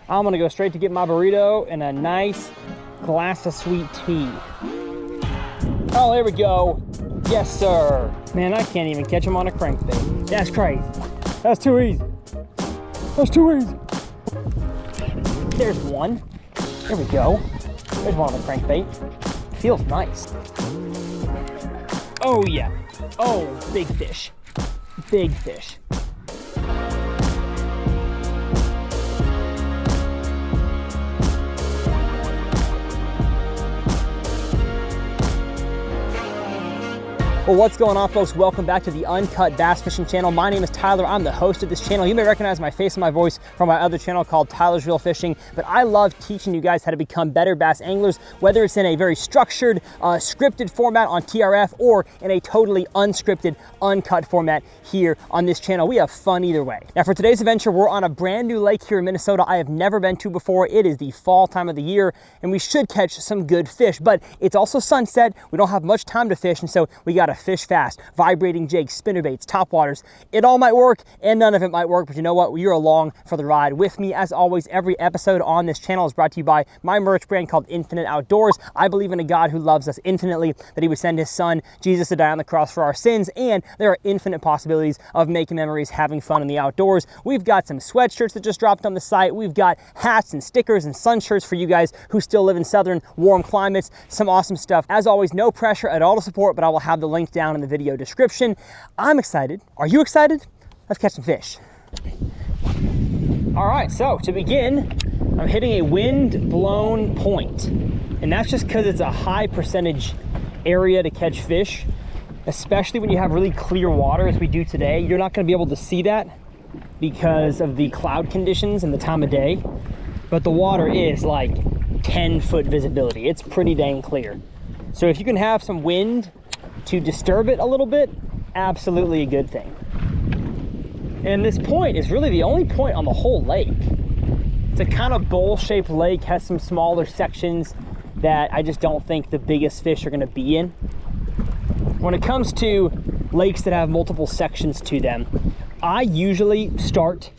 I'm gonna go straight to get my burrito and a nice glass of sweet tea. Oh, there we go. Yes, sir. Man, I can't even catch him on a crankbait. That's crazy. That's too easy. That's too easy. There's one. There we go. There's one on the crankbait. Feels nice. Oh, yeah. Oh, big fish. Big fish. Well, what's going on, folks? Welcome back to the Uncut Bass Fishing Channel. My name is Tyler. I'm the host of this channel. You may recognize my face and my voice from my other channel called Tyler's Real Fishing, but I love teaching you guys how to become better bass anglers, whether it's in a very structured, scripted format on TRF or in a totally unscripted, uncut format here on this channel. We have fun either way. Now, for today's adventure, we're on a brand new lake here in Minnesota I have never been to before. It is the fall time of the year, and we should catch some good fish, but it's also sunset. We don't have much time to fish, and so we gotta fish fast. Vibrating jigs, spinnerbaits, topwaters. It all might work and none of it might work, but you know what? You're along for the ride with me. As always, every episode on this channel is brought to you by my merch brand called Infinite Outdoors. I believe in a God who loves us infinitely, that he would send his son, Jesus, to die on the cross for our sins, and there are infinite possibilities of making memories, having fun in the outdoors. We've got some sweatshirts that just dropped on the site. We've got hats and stickers and sun shirts for you guys who still live in southern warm climates. Some awesome stuff. As always, no pressure at all to support, but I will have the link down in the video description. I'm excited. Are you excited? Let's catch some fish. All right, so to begin, I'm hitting a wind-blown point, and that's just because it's a high percentage area to catch fish, especially when you have really clear water as we do today. You're not going to be able to see that because of the cloud conditions and the time of day, but the water is like 10-foot visibility. It's pretty dang clear. So if you can have some wind to disturb it a little bit, absolutely a good thing. And this point is really the only point on the whole lake. It's a kind of bowl-shaped lake, has some smaller sections that I just don't think the biggest fish are gonna be in. When it comes to lakes that have multiple sections to them, I usually start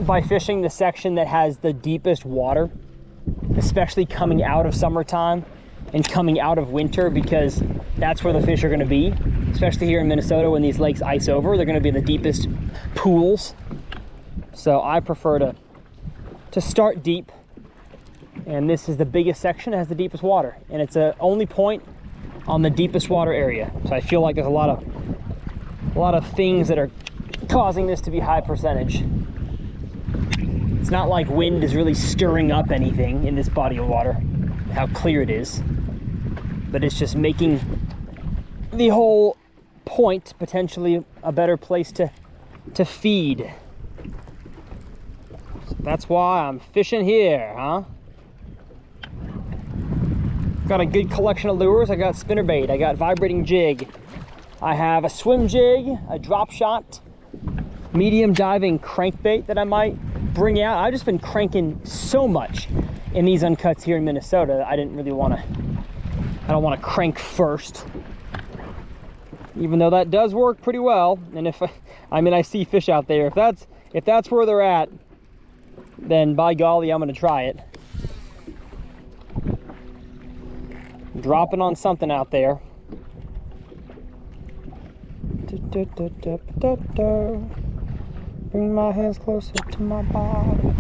by fishing the section that has the deepest water, especially coming out of summertime and coming out of winter, because that's where the fish are going to be, especially here in Minnesota when these lakes ice over. They're going to be in the deepest pools. So I prefer to start deep, and this is the biggest section that has the deepest water, and it's the only point on the deepest water area. So I feel like there's a lot of things that are causing this to be high percentage. It's not like wind is really stirring up anything in this body of water, how clear it is, but it's just making the whole point potentially a better place to feed. So that's why I'm fishing here, huh? Got a good collection of lures. I got spinnerbait, I got vibrating jig, I have a swim jig, a drop shot, medium diving crankbait that I might bring out. I've just been cranking so much in these uncuts here in Minnesota. I don't want to crank first, even though that does work pretty well. And if I see fish out there, if that's where they're at, then by golly, I'm going to try it. Dropping on something out there. Bring my hands closer to my body.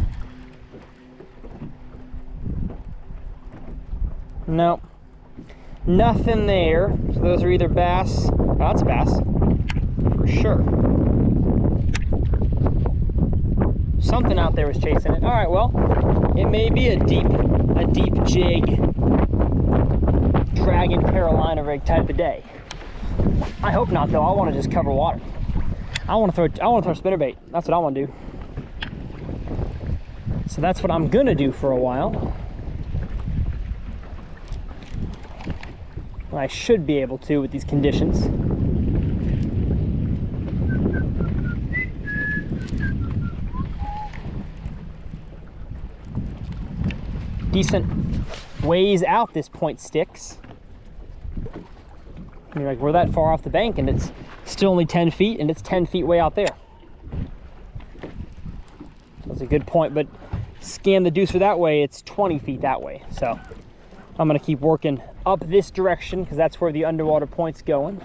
No, nothing there. So those are either bass. Oh, that's a bass for sure. Something out there was chasing it. All right, well, it may be a deep jig, dragging Carolina rig type of day. I hope not, though. I want to just cover water. I want to throw spinnerbait. That's what I want to do. So that's what I'm gonna do for a while. I should be able to with these conditions. Decent ways out this point sticks. You're like, we're that far off the bank and it's still only 10 feet and it's 10 feet way out there. That's a good point, but scan the deucer that way, it's 20 feet that way. So I'm gonna keep working up this direction because that's where the underwater point's going.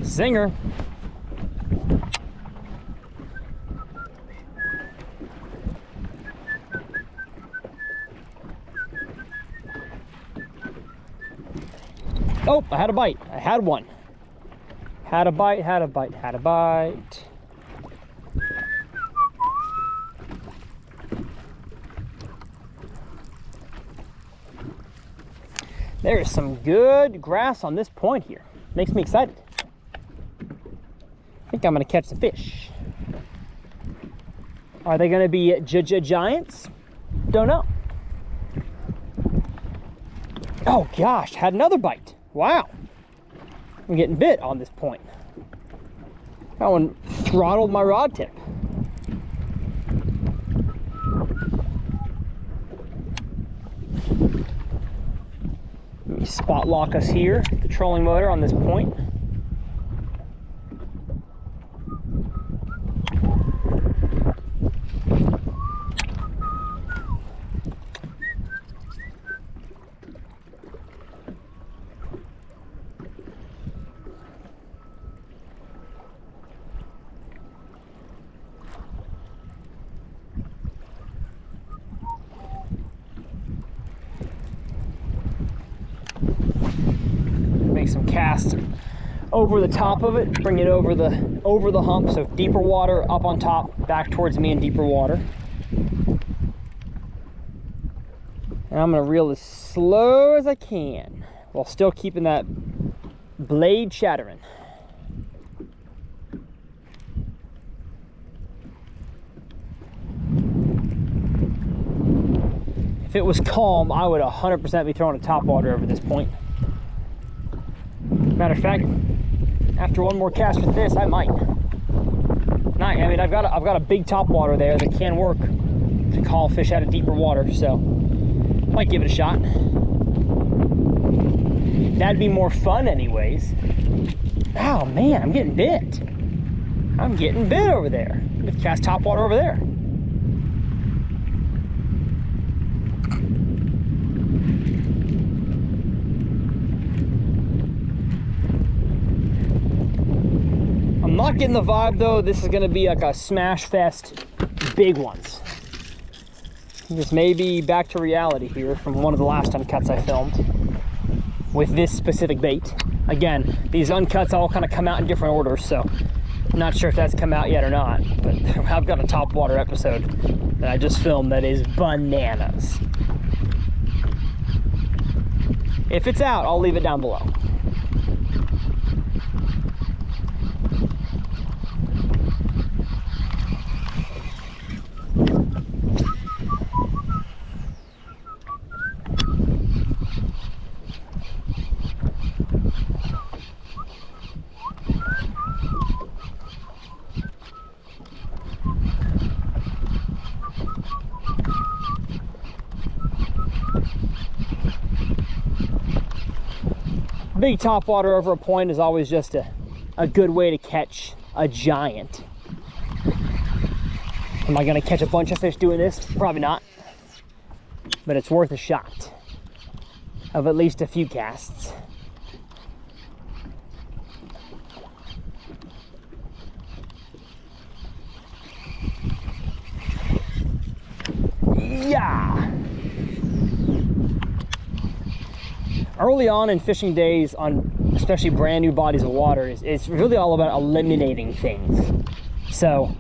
Zinger. Oh, I had a bite. I had one. Had a bite, had a bite, had a bite. There is some good grass on this point here. Makes me excited. I think I'm gonna catch the fish. Are they gonna be giants? Don't know. Oh gosh, had another bite. Wow. I'm getting bit on this point. That one throttled my rod tip. Let me spot lock us here, the trolling motor on this point. Make some casts over the top of it, bring it over the hump, so deeper water up on top, back towards me in deeper water. And I'm gonna reel as slow as I can while still keeping that blade shattering. If it was calm, I would 100% be throwing a topwater over this point. Matter of fact, after one more cast with this, I might. I mean, I've got a big topwater there that can work to call fish out of deeper water, so might give it a shot. That'd be more fun anyways. Oh man, I'm getting bit. I'm getting bit over there. I'm gonna cast topwater over there. I'm not getting the vibe though. This is gonna be like a smash fest, big ones. This may be back to reality here from one of the last uncuts I filmed with this specific bait. Again, these uncuts all kind of come out in different orders, so I'm not sure if that's come out yet or not, but I've got a topwater episode that I just filmed that is bananas. If it's out, I'll leave it down below. Big topwater over a point is always just a good way to catch a giant. Am I gonna catch a bunch of fish doing this? Probably not, but it's worth a shot of at least a few casts. Yeah. Early on in fishing days, on especially brand new bodies of water, it's really all about eliminating things. So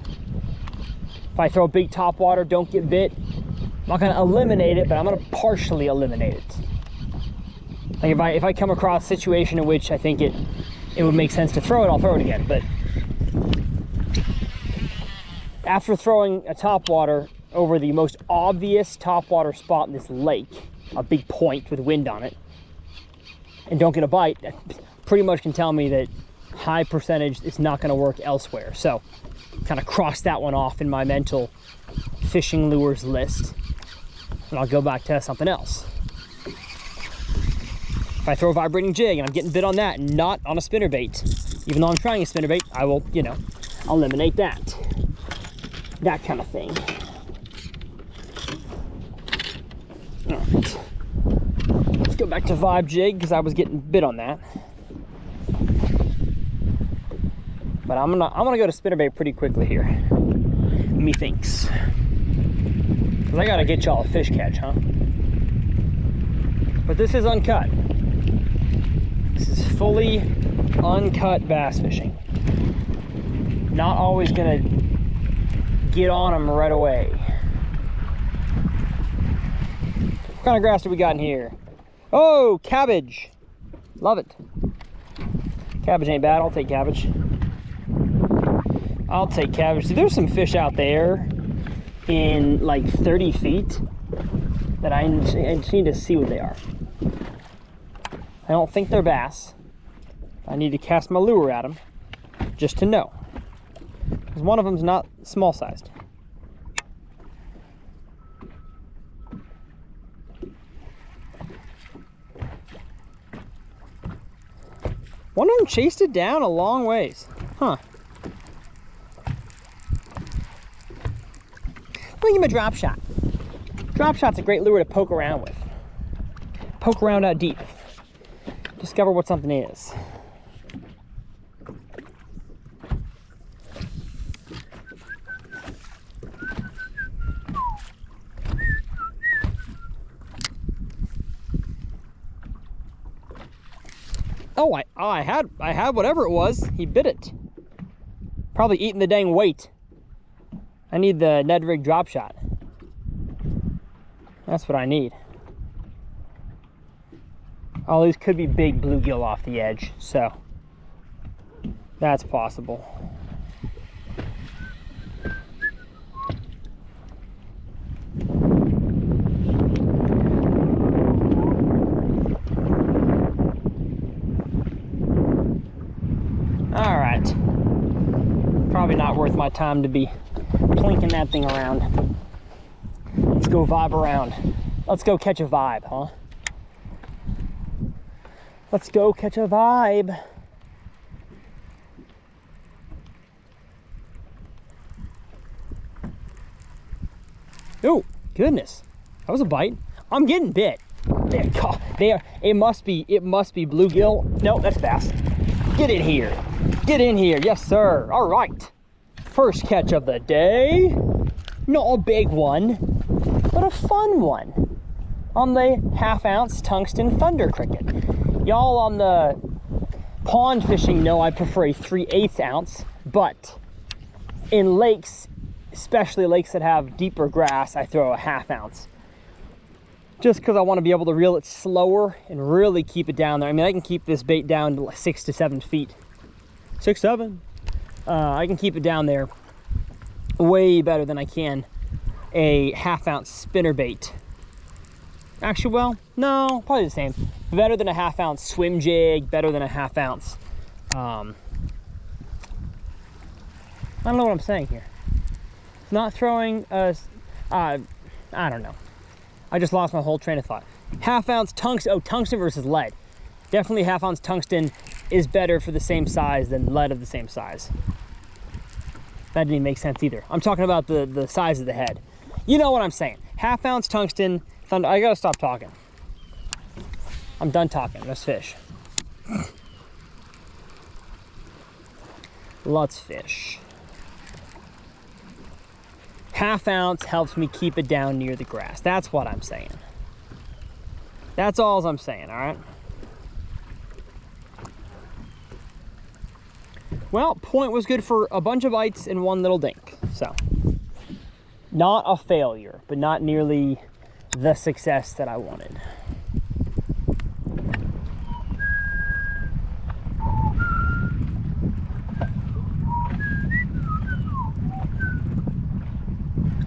if I throw a big topwater, don't get bit, I'm not going to eliminate it, but I'm going to partially eliminate it. Like if I come across a situation in which I think it would make sense to throw it, I'll throw it again. But after throwing a topwater over the most obvious topwater spot in this lake, a big point with wind on it, and don't get a bite, that pretty much can tell me that high percentage it's not going to work elsewhere. So kind of cross that one off in my mental fishing lures list, and I'll go back to something else. If I throw a vibrating jig and I'm getting bit on that and not on a spinnerbait, Even though I'm trying a spinnerbait, I will, you know, eliminate that. That kind of thing. All right. Let's go back to Vibe Jig because I was getting bit on that. But I'm gonna go to spinnerbait pretty quickly here. Methinks. Because I gotta get y'all a fish catch, huh? But this is uncut. This is fully uncut bass fishing. Not always gonna get on them right away. What kind of grass do we got in here? Oh, cabbage. Love it. Cabbage ain't bad. I'll take cabbage. I'll take cabbage. See, there's some fish out there in like 30 feet that I just need to see what they are. I don't think they're bass. I need to cast my lure at them just to know. Because one of them's not small sized. One of them chased it down a long ways. Huh. I'll give him a drop shot. Drop shot's a great lure to poke around with. Poke around out deep. Discover what something is. Oh, I had whatever it was. He bit it. Probably eating the dang weight. I need the Ned Rig drop shot. That's what I need. Oh, these could be big bluegill off the edge, so that's possible. All right. Probably not worth my time to be plinking that thing around. Let's go vibe around. Let's go catch a vibe, huh? Let's go catch a vibe. Oh, goodness. That was a bite. I'm getting bit. It must be bluegill. No, that's bass. Get in here. Get in here. Yes, sir. All right. First catch of the day. Not a big one, but a fun one. On the 1/2 ounce tungsten thunder cricket. Y'all on the pond fishing know I prefer a 3/8 ounce, but in lakes, especially lakes that have deeper grass, I throw a 1/2 ounce. Just because I want to be able to reel it slower and really keep it down there. I mean, I can keep this bait down to 6 to 7 feet. 6, 7. I can keep it down there way better than I can a 1/2 ounce spinnerbait. Actually, well, no, probably the same. Better than a 1/2 ounce swim jig, better than a 1/2 ounce. I don't know what I'm saying here. Not throwing a, I don't know. I just lost my whole train of thought. 1/2 ounce tungsten, oh, tungsten versus lead. Definitely 1/2 ounce tungsten is better for the same size than lead of the same size. That didn't even make sense either. I'm talking about the size of the head. You know what I'm saying. 1/2 ounce tungsten, thunder. I gotta stop talking. I'm done talking, let's fish. Let's fish. 1/2 ounce helps me keep it down near the grass. That's what I'm saying. That's all I'm saying, all right? Well, point was good for a bunch of bites and one little dink. So, not a failure, but not nearly the success that I wanted.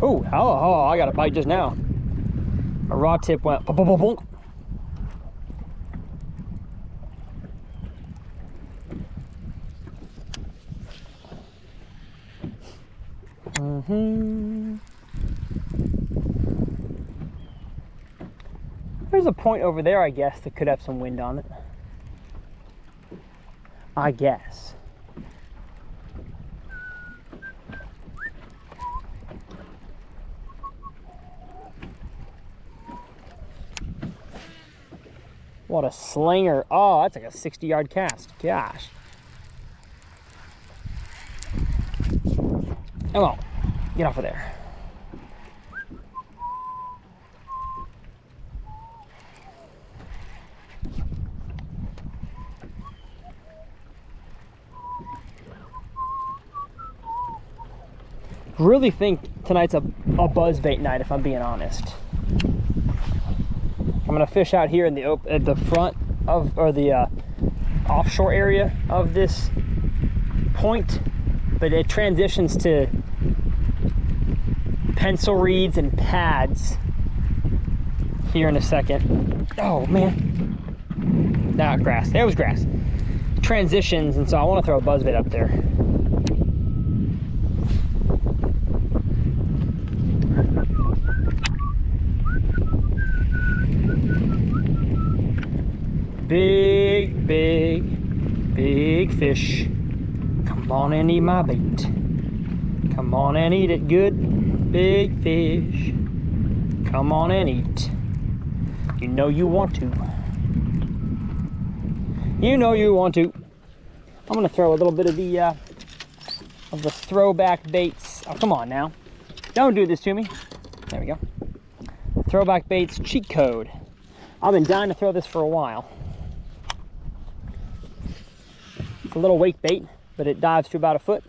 Oh, I got a bite just now. My rod tip went bonk. There's a point over there, I guess, that could have some wind on it. I guess. What a slinger. Oh, that's like a 60-yard cast. Gosh. Come on. Get off of there. Really think tonight's a buzzbait night, if I'm being honest. I'm gonna fish out here in the at the front of, or the offshore area of this point, but it transitions to pencil reeds and pads here in a second. Oh man, nah, grass. There was grass. Transitions, and so I want to throw a buzzbait up there. Big, big, big fish. Come on and eat my bait. Come on and eat it good. Big fish. Come on and eat. You know you want to. You know you want to. I'm gonna throw a little bit of the throwback baits. Oh, come on now. Don't do this to me. There we go. Throwback baits cheat code. I've been dying to throw this for a while. It's a little wake bait, but it dives to about a foot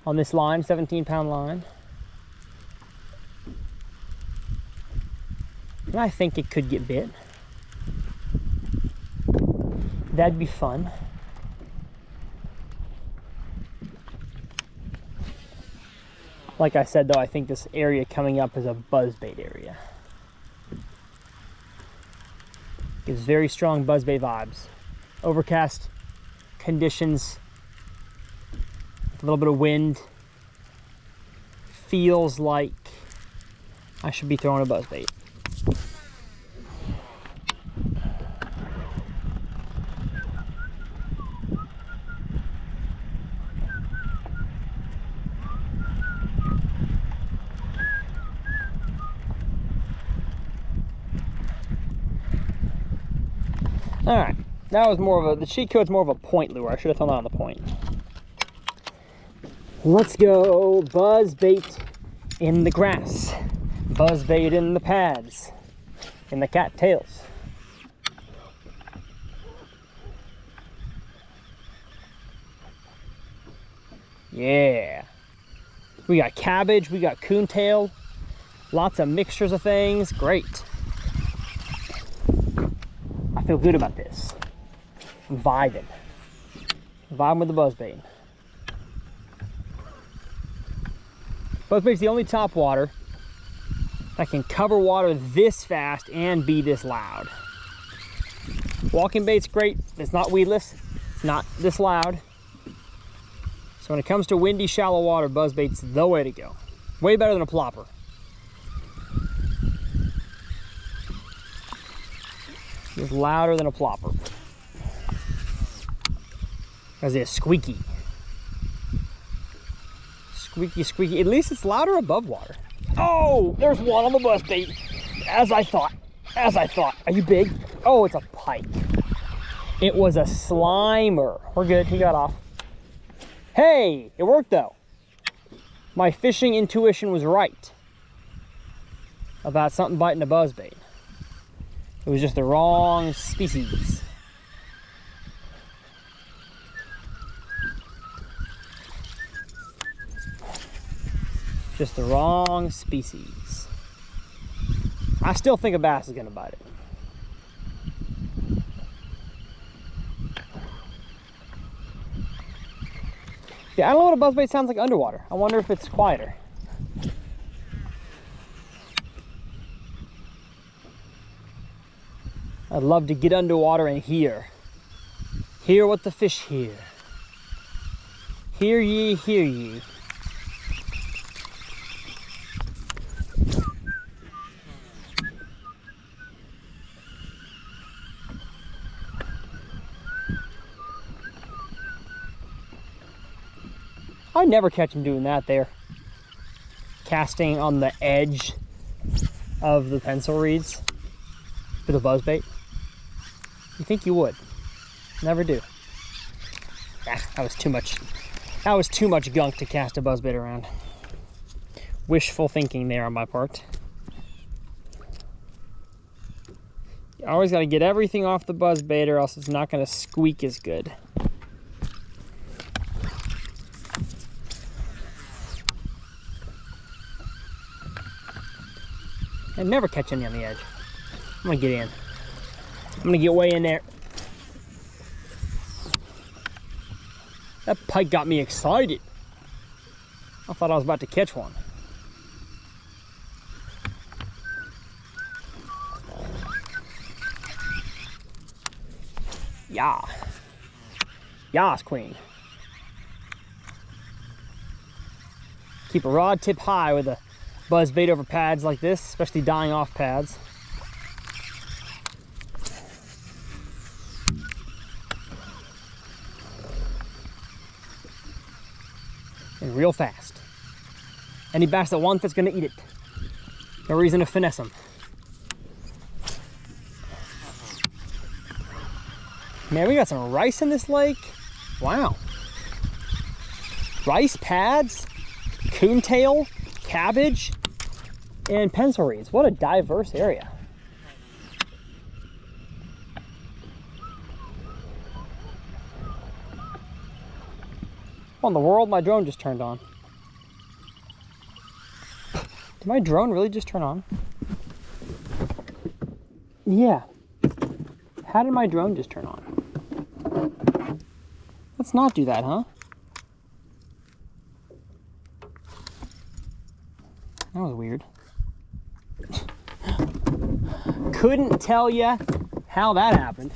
on this line, 17-pound line. And I think it could get bit. That'd be fun. Like I said though, I think this area coming up is a buzzbait area. Gives very strong buzzbait vibes. Overcast conditions, a little bit of wind. Feels like I should be throwing a buzzbait. All right, that was more of the cheat code's more of a point lure. I should have thrown that on the point. Let's go buzzbait in the grass, buzzbait in the pads, in the cattails. Yeah. We got cabbage, we got coontail, lots of mixtures of things. Great. I feel good about this. I'm vibing. Vibing with the buzzbait. Buzzbait's the only topwater that can cover water this fast and be this loud. Walking bait's great. It's not weedless. It's not this loud. So when it comes to windy, shallow water, buzzbait's the way to go. Way better than a plopper. It's louder than a plopper. Because it's squeaky. Squeaky, squeaky. At least it's louder above water. Oh, there's one on the buzzbait. As I thought. As I thought. Are you big? Oh, it's a pike. It was a slimer. We're good. He got off. Hey, it worked though. My fishing intuition was right about something biting a buzzbait. It was just the wrong species. Just the wrong species. I still think a bass is gonna bite it. Yeah, I don't know what a buzzbait sounds like underwater. I wonder if it's quieter. I'd love to get underwater and hear what the fish hear. Hear ye, hear ye. I never catch him doing that there. Casting on the edge of the pencil reeds with a buzzbait. You think you would. Never do. Ah, that was too much. That was too much gunk to cast a buzzbait around. Wishful thinking there on my part. You always got to get everything off the buzzbait or else it's not going to squeak as good. I never catch any on the edge. I'm going to get in. I'm going to get way in there. That pike got me excited. I thought I was about to catch one. Yeah. Yas, queen. Keep a rod tip high with a buzzbait over pads like this, especially dying off pads. And real fast. Any bass that wants it's gonna eat it. No reason to finesse them. Man, we got some rice in this lake. Wow. Rice pads, coontail, cabbage, and pencil reeds. What a diverse area. What in the world? My drone just turned on. Did my drone really just turn on? Yeah. How did my drone just turn on? Let's not do that, huh? That was weird. Couldn't tell you how that happened.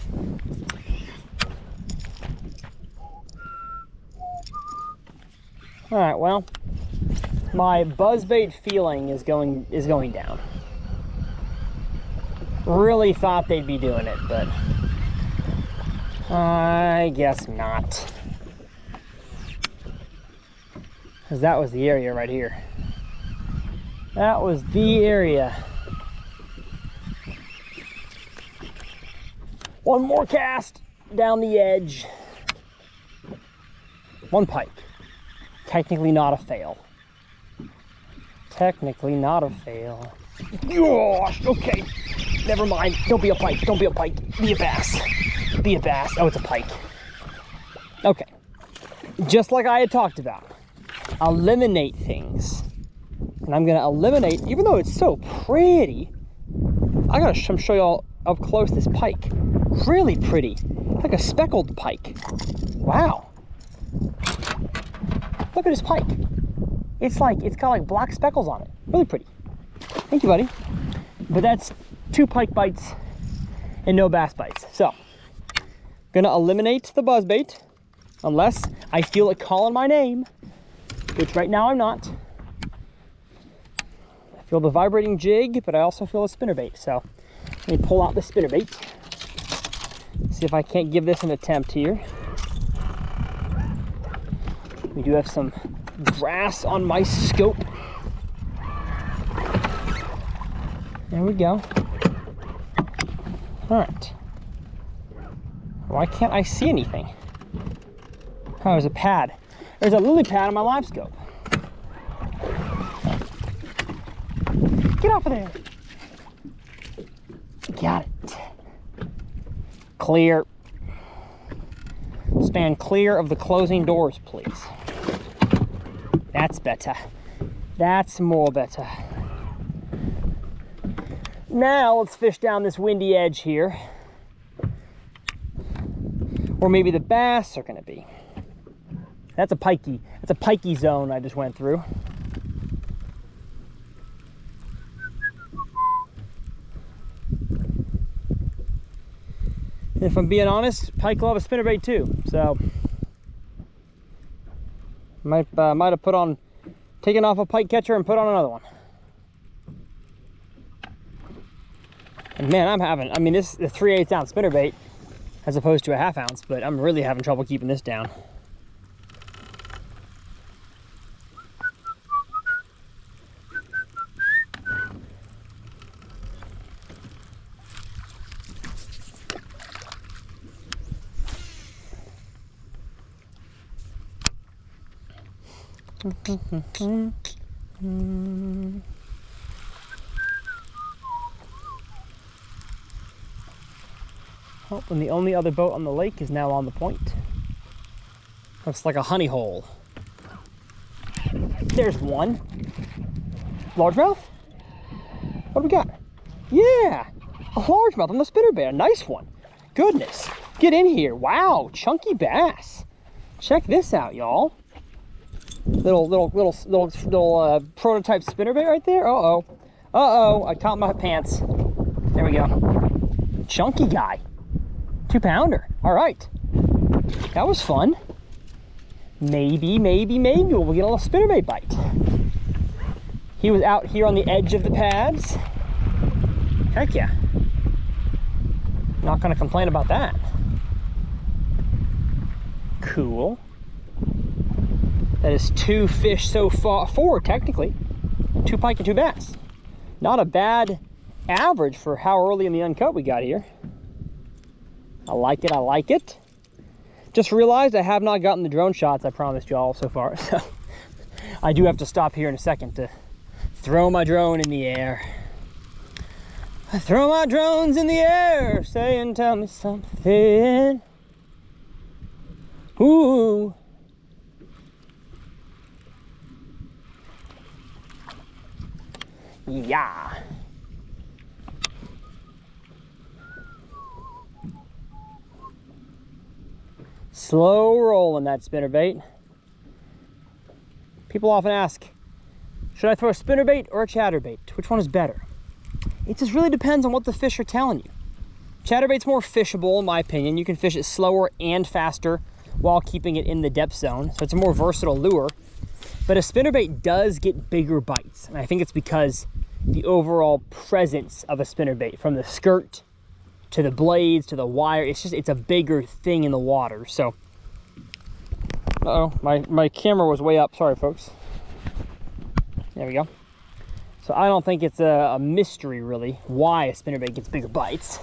All right, well, my buzzbait feeling is going down. Really thought they'd be doing it, but I guess not. Because that was the area right here. That was the area. One more cast down the edge. One pike. Technically not a fail. Technically not a fail. Gosh, okay. Never mind. Don't be a pike. Don't be a pike. Be a bass. Be a bass. Oh, it's a pike. Okay. Just like I had talked about. Eliminate things. And I'm going to eliminate, even though it's so pretty, I got to show y'all up close this pike. Really pretty. Like a speckled pike. Wow. Look at this pike. It's got like black speckles on it. Really pretty. Thank you, buddy. But that's 2 pike bites and no bass bites. So, gonna eliminate the buzzbait unless I feel it calling my name, which right now I'm not. I feel the vibrating jig, but I also feel a spinnerbait. So, let me pull out the spinnerbait. See if I can't give this an attempt here. We do have some grass on my scope. There we go. All right. Why can't I see anything? Oh, there's a pad. There's a lily pad on my live scope. Get off of there. Got it. Clear. Stand clear of the closing doors, please. That's better. That's more better. Now let's fish down this windy edge here. Or maybe the bass are gonna be. That's a pikey. That's a pikey zone I just went through. And if I'm being honest, pike love a spinnerbait too. So might have taken off a pike catcher and put on another one. And man, I mean, this is a 3/8 ounce spinnerbait as opposed to a 1/2 ounce, but I'm really having trouble keeping this down. Oh, and the only other boat on the lake is now on the point. Looks like a honey hole. There's one. Largemouth? What do we got? Yeah, a largemouth on the spinnerbait. A nice one. Goodness, get in here. Wow, chunky bass. Check this out, y'all. Little prototype spinnerbait right there. Uh-oh. Uh-oh, I caught my pants. There we go. Chunky guy. 2-pounder. All right. That was fun. Maybe we'll get a little spinnerbait bite. He was out here on the edge of the pads. Heck yeah. Not gonna complain about that. Cool. That is 2 fish so far, 4 technically. 2 pike and 2 bass. Not a bad average for how early in the uncut we got here. I like it, I like it. Just realized I have not gotten the drone shots I promised y'all so far. So I do have to stop here in a second to throw my drone in the air. I throw my drones in the air, saying, tell me something. Ooh. Yeah. Slow rolling that spinnerbait. People often ask, should I throw a spinnerbait or a chatterbait? Which one is better? It just really depends on what the fish are telling you. Chatterbait's more fishable in my opinion. You can fish it slower and faster while keeping it in the depth zone. So it's a more versatile lure. But a spinnerbait does get bigger bites. And I think it's because the overall presence of a spinnerbait, from the skirt to the blades to the wire, it's a bigger thing in the water. So, uh-oh, my camera was way up. Sorry, folks. There we go. So I don't think it's a mystery, really, why a spinnerbait gets bigger bites.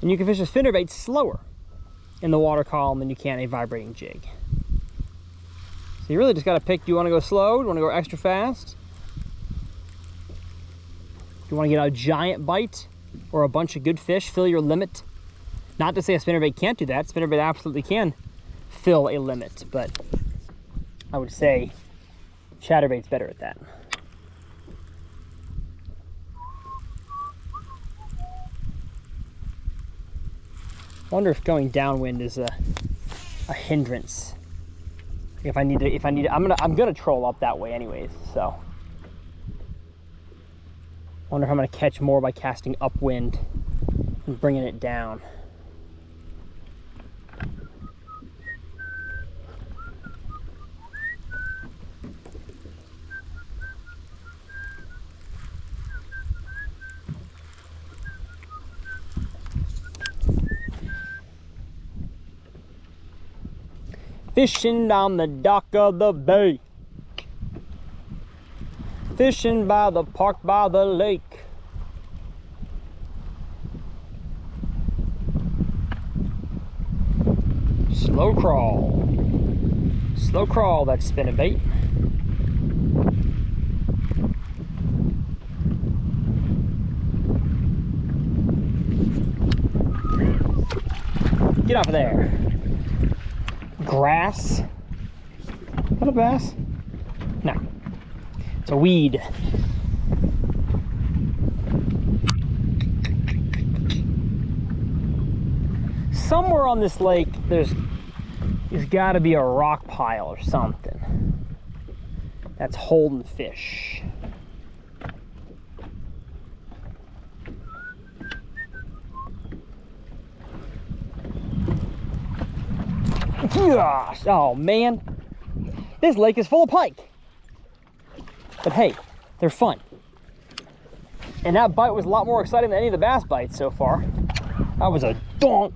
And you can fish a spinnerbait slower in the water column than you can a vibrating jig. So you really just got to pick, do you want to go slow? Do you want to go extra fast? Do you want to get a giant bite or a bunch of good fish, fill your limit? Not to say a spinnerbait can't do that. Spinnerbait absolutely can fill a limit, but I would say chatterbait's better at that. Wonder if going downwind is a hindrance. If I need to, I'm gonna troll up that way anyways. So, wonder if I'm gonna catch more by casting upwind and bringing it down. Fishing down the dock of the bay. Fishing by the park, by the lake. Slow crawl. Slow crawl, that spinnerbait. Get off of there. Grass. Is that a bass? No. It's a weed. Somewhere on this lake, there's got to be a rock pile or something that's holding fish. Gosh, oh man, this lake is full of pike. But hey, they're fun. And that bite was a lot more exciting than any of the bass bites so far. That was a donk.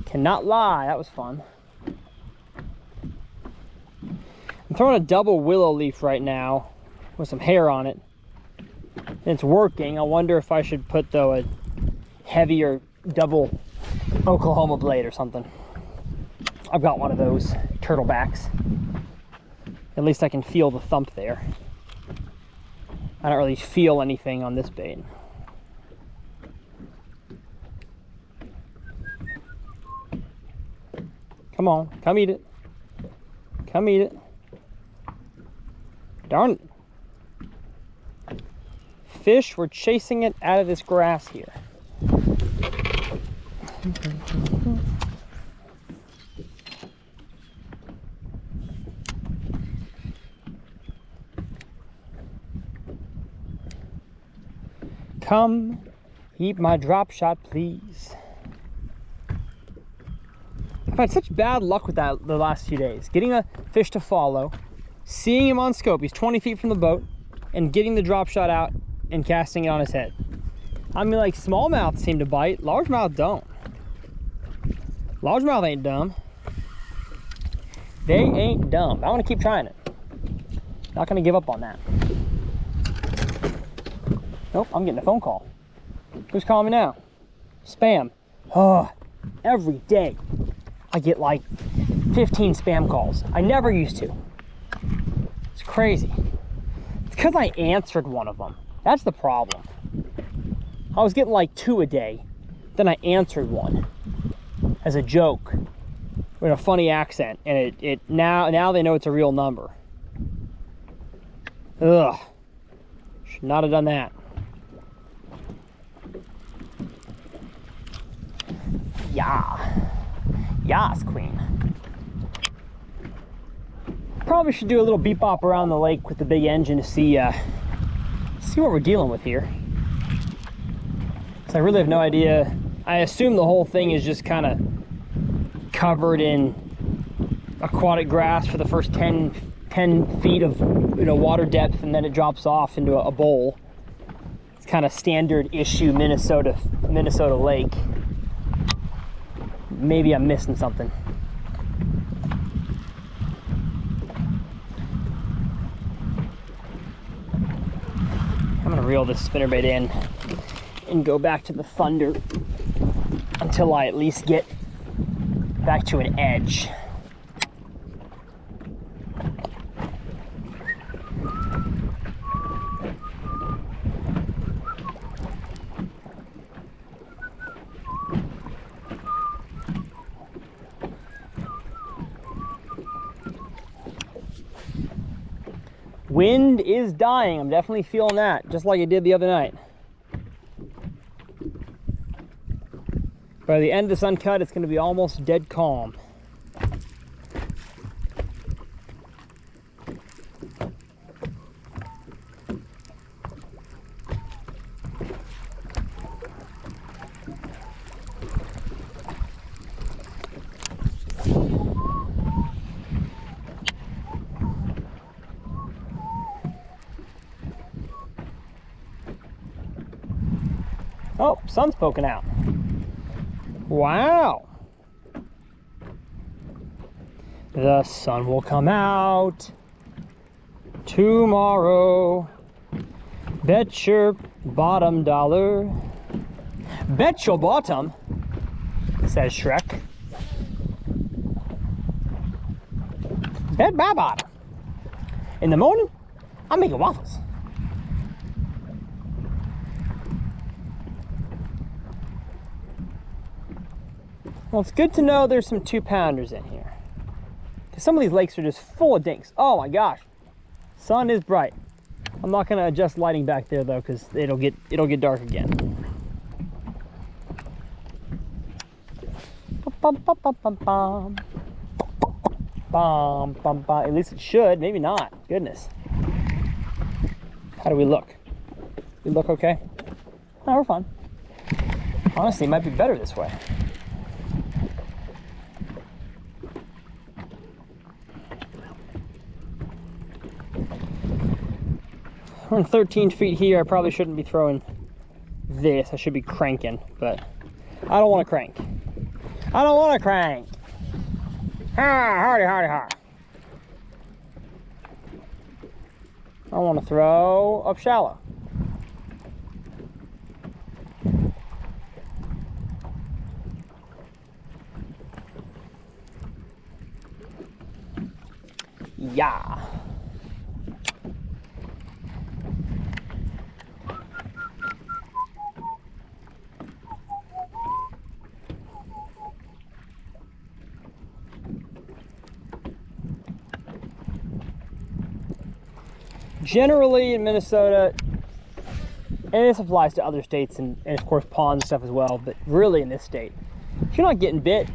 Cannot lie, that was fun. I'm throwing a double willow leaf right now with some hair on it. And it's working. I wonder if I should put, though, a heavier double Oklahoma blade or something. I've got one of those turtlebacks. At least I can feel the thump there. I don't really feel anything on this bait. Come on, come eat it. Come eat it. Darn it. Fish, we're chasing it out of this grass here. Come, eat my drop shot, please. I've had such bad luck with that the last few days. Getting a fish to follow, seeing him on scope, he's 20 feet from the boat, and getting the drop shot out and casting it on his head. I mean, like, smallmouth seem to bite, largemouth don't. Largemouth ain't dumb. They ain't dumb. I want to keep trying it. Not going to give up on that. Nope, I'm getting a phone call. Who's calling me now? Spam. Oh, every day I get like 15 spam calls. I never used to. It's crazy. It's because I answered one of them. That's the problem. I was getting like 2 a day. Then I answered one as a joke with a funny accent, and it now they know it's a real number. Ugh. Should not have done that. Yeah. Yas, queen. Probably should do a little beep bop around the lake with the big engine to see what we're dealing with here. So I really have no idea. I assume the whole thing is just kind of covered in aquatic grass for the first 10 feet of water depth, and then it drops off into a bowl. It's kind of standard issue Minnesota lake. Maybe I'm missing something. I'm gonna reel this spinnerbait in and go back to the Thunder until I at least get back to an edge. Wind is dying. I'm definitely feeling that, just like I did the other night. By the end of this Uncut, it's going to be almost dead calm. Oh, sun's poking out. Wow. The sun will come out tomorrow. Bet your bottom dollar. Bet your bottom, says Shrek. Bet my bottom. In the morning, I'm making waffles. Well, it's good to know there's some 2-pounders in here. Because some of these lakes are just full of dinks. Oh my gosh. Sun is bright. I'm not gonna adjust lighting back there though, because it'll get dark again. Bum, bum, bum, bum, bum. Bum, bum, bum. At least it should, maybe not. Goodness. How do we look? We look okay? No, we're fine. Honestly, it might be better this way. We're 13 feet here. I probably shouldn't be throwing this. I should be cranking, but I don't want to crank. I don't want to crank. Hardy, hardy, hardy. I want to throw up shallow. Yeah. Generally in Minnesota, and this applies to other states and of course ponds and stuff as well, but really in this state, if you're not getting bit,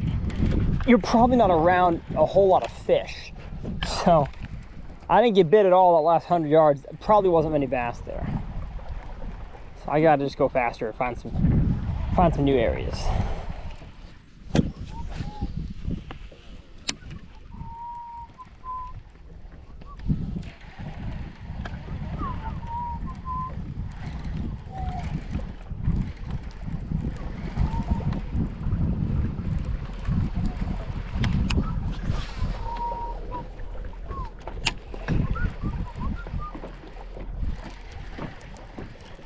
you're probably not around a whole lot of fish. So I didn't get bit at all that last 100 yards. There probably wasn't many bass there. So I gotta just go faster and find some new areas.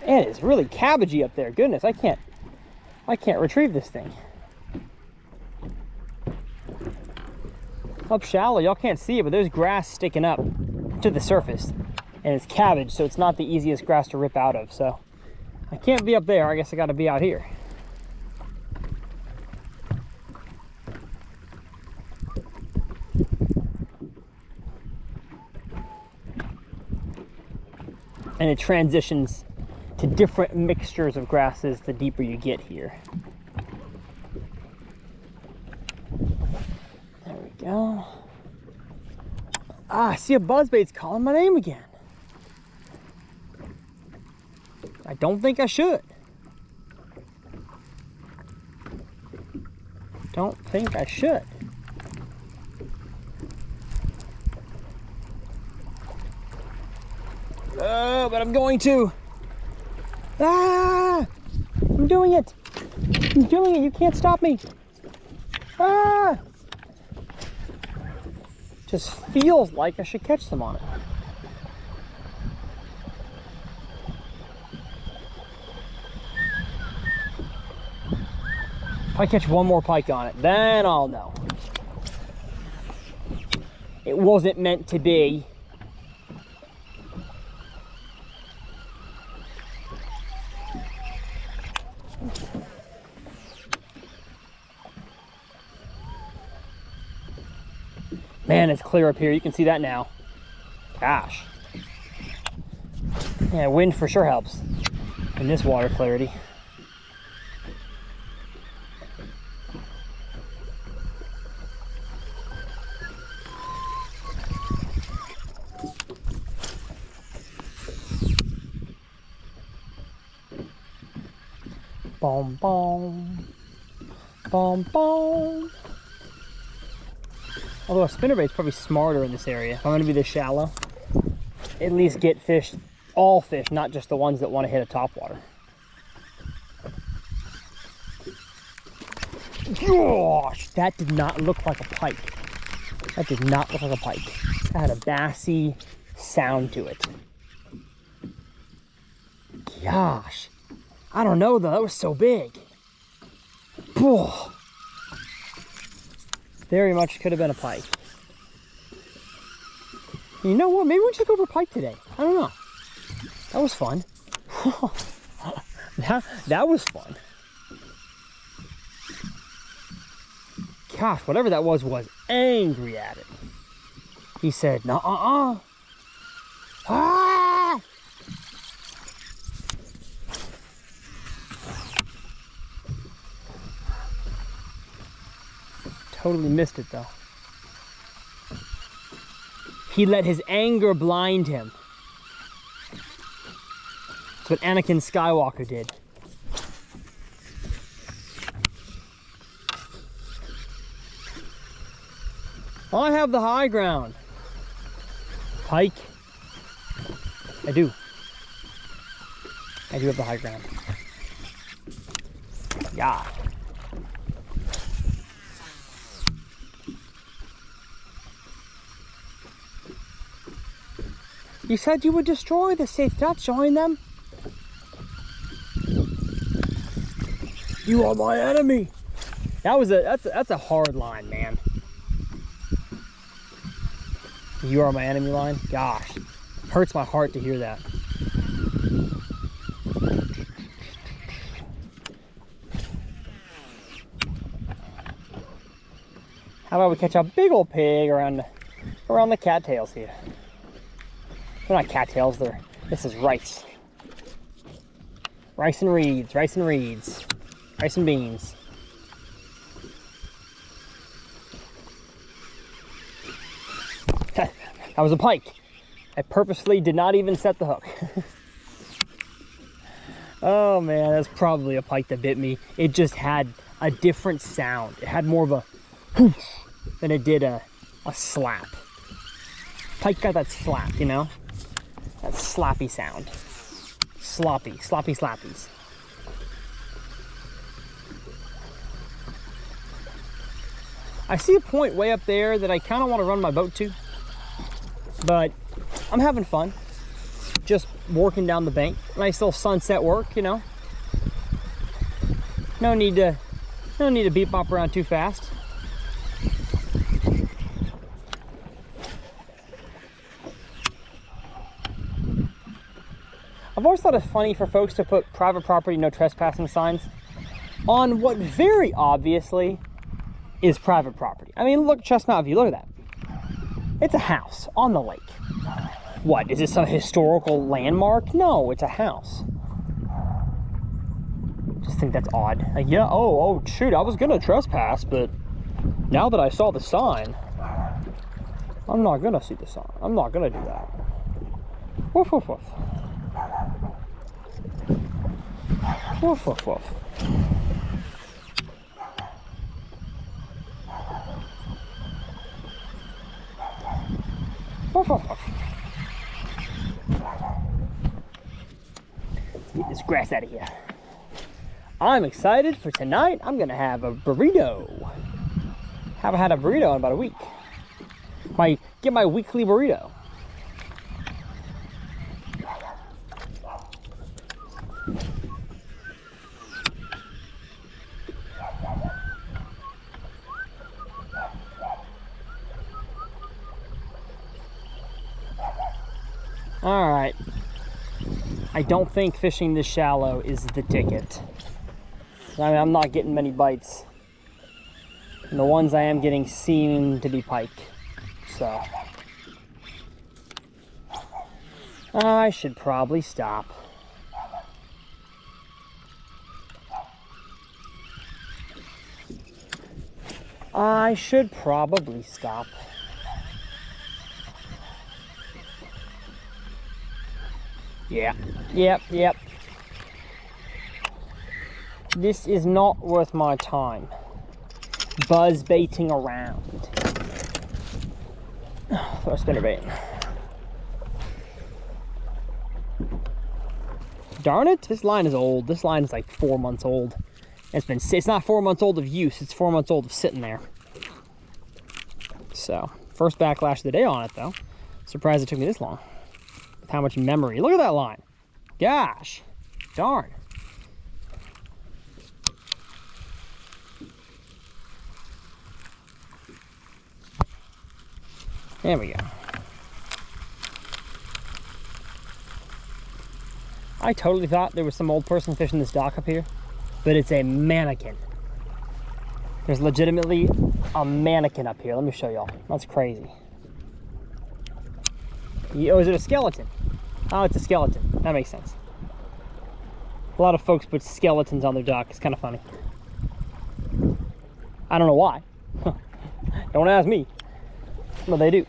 Man, it's really cabbagey up there. Goodness, I can't retrieve this thing. Up shallow, y'all can't see it, but there's grass sticking up to the surface. And it's cabbage, so it's not the easiest grass to rip out of. So I can't be up there. I guess I gotta be out here. And it transitions to different mixtures of grasses the deeper you get here. There we go. Ah, I see a buzzbait's calling my name again. I don't think I should. Don't think I should. But I'm going to. Ah! I'm doing it. I'm doing it. You can't stop me. Ah! Just feels like I should catch some on it. If I catch one more pike on it, then I'll know. It wasn't meant to be. Man, it's clear up here. You can see that now. Gosh. Yeah, wind for sure helps in this water clarity. Boom, boom. Boom, boom. Although a spinnerbait's probably smarter in this area. If I'm going to be this shallow, at least get fish, all fish, not just the ones that want to hit a topwater. Gosh, that did not look like a pike. That did not look like a pike. That had a bassy sound to it. Gosh, I don't know though, that was so big. Very much could have been a pike. You know what? Maybe we should go for pike today. I don't know. That was fun. that was fun. Gosh, whatever that was angry at it. He said, "Nuh-uh-uh." Ah! Totally missed it though. He let his anger blind him. That's what Anakin Skywalker did. I have the high ground. Pike. I do. I do have the high ground. Yeah. You said you would destroy the safe, not join them. You are my enemy. That's a hard line, man. You are my enemy line? Gosh, hurts my heart to hear that. How about we catch a big old pig around the cattails here? They're not cattails, this is rice. Rice and reeds, rice and reeds, rice and beans. That was a pike. I purposely did not even set the hook. Oh man, that's probably a pike that bit me. It just had a different sound. It had more of a whoosh than it did a slap. Pike got that slap, you know? That slappy sound. Sloppy, sloppy slappies. I see a point way up there that I kind of want to run my boat to, but I'm having fun. Just working down the bank. Nice little sunset work, you know? No need to beep bop around too fast. I've always thought it's funny for folks to put private property no trespassing signs on what very obviously is private property. I mean, look, Chestnut View, look at that. It's a house on the lake. What, is it some historical landmark? No, it's a house. Just think that's odd. Like, yeah, oh, shoot, I was gonna trespass, but now that I saw the sign, I'm not gonna see the sign. I'm not gonna do that. Woof, woof, woof. Woof, woof, woof. Woof, woof, woof. Let's get this grass out of here. I'm excited for tonight. I'm gonna have a burrito. Haven't had a burrito in about a week. Get my weekly burrito. All right. I don't think fishing this shallow is the ticket. I mean, I'm not getting many bites. And the ones I am getting seem to be pike. So I should probably stop. I should probably stop. Yeah, yep. This is not worth my time. Buzz baiting around. Throw a spinnerbait. Darn it, this line is old. This line is like 4 months old. It's not 4 months old of use, it's 4 months old of sitting there. So, first backlash of the day on it though. Surprised it took me this long. With how much memory. Look at that line. Gosh, darn. There we go. I totally thought there was some old person fishing this dock up here, but it's a mannequin. There's legitimately a mannequin up here. Let me show y'all. That's crazy. Oh, is it a skeleton? Oh, it's a skeleton. That makes sense. A lot of folks put skeletons on their dock. It's kind of funny. I don't know why. Don't ask me. But they do.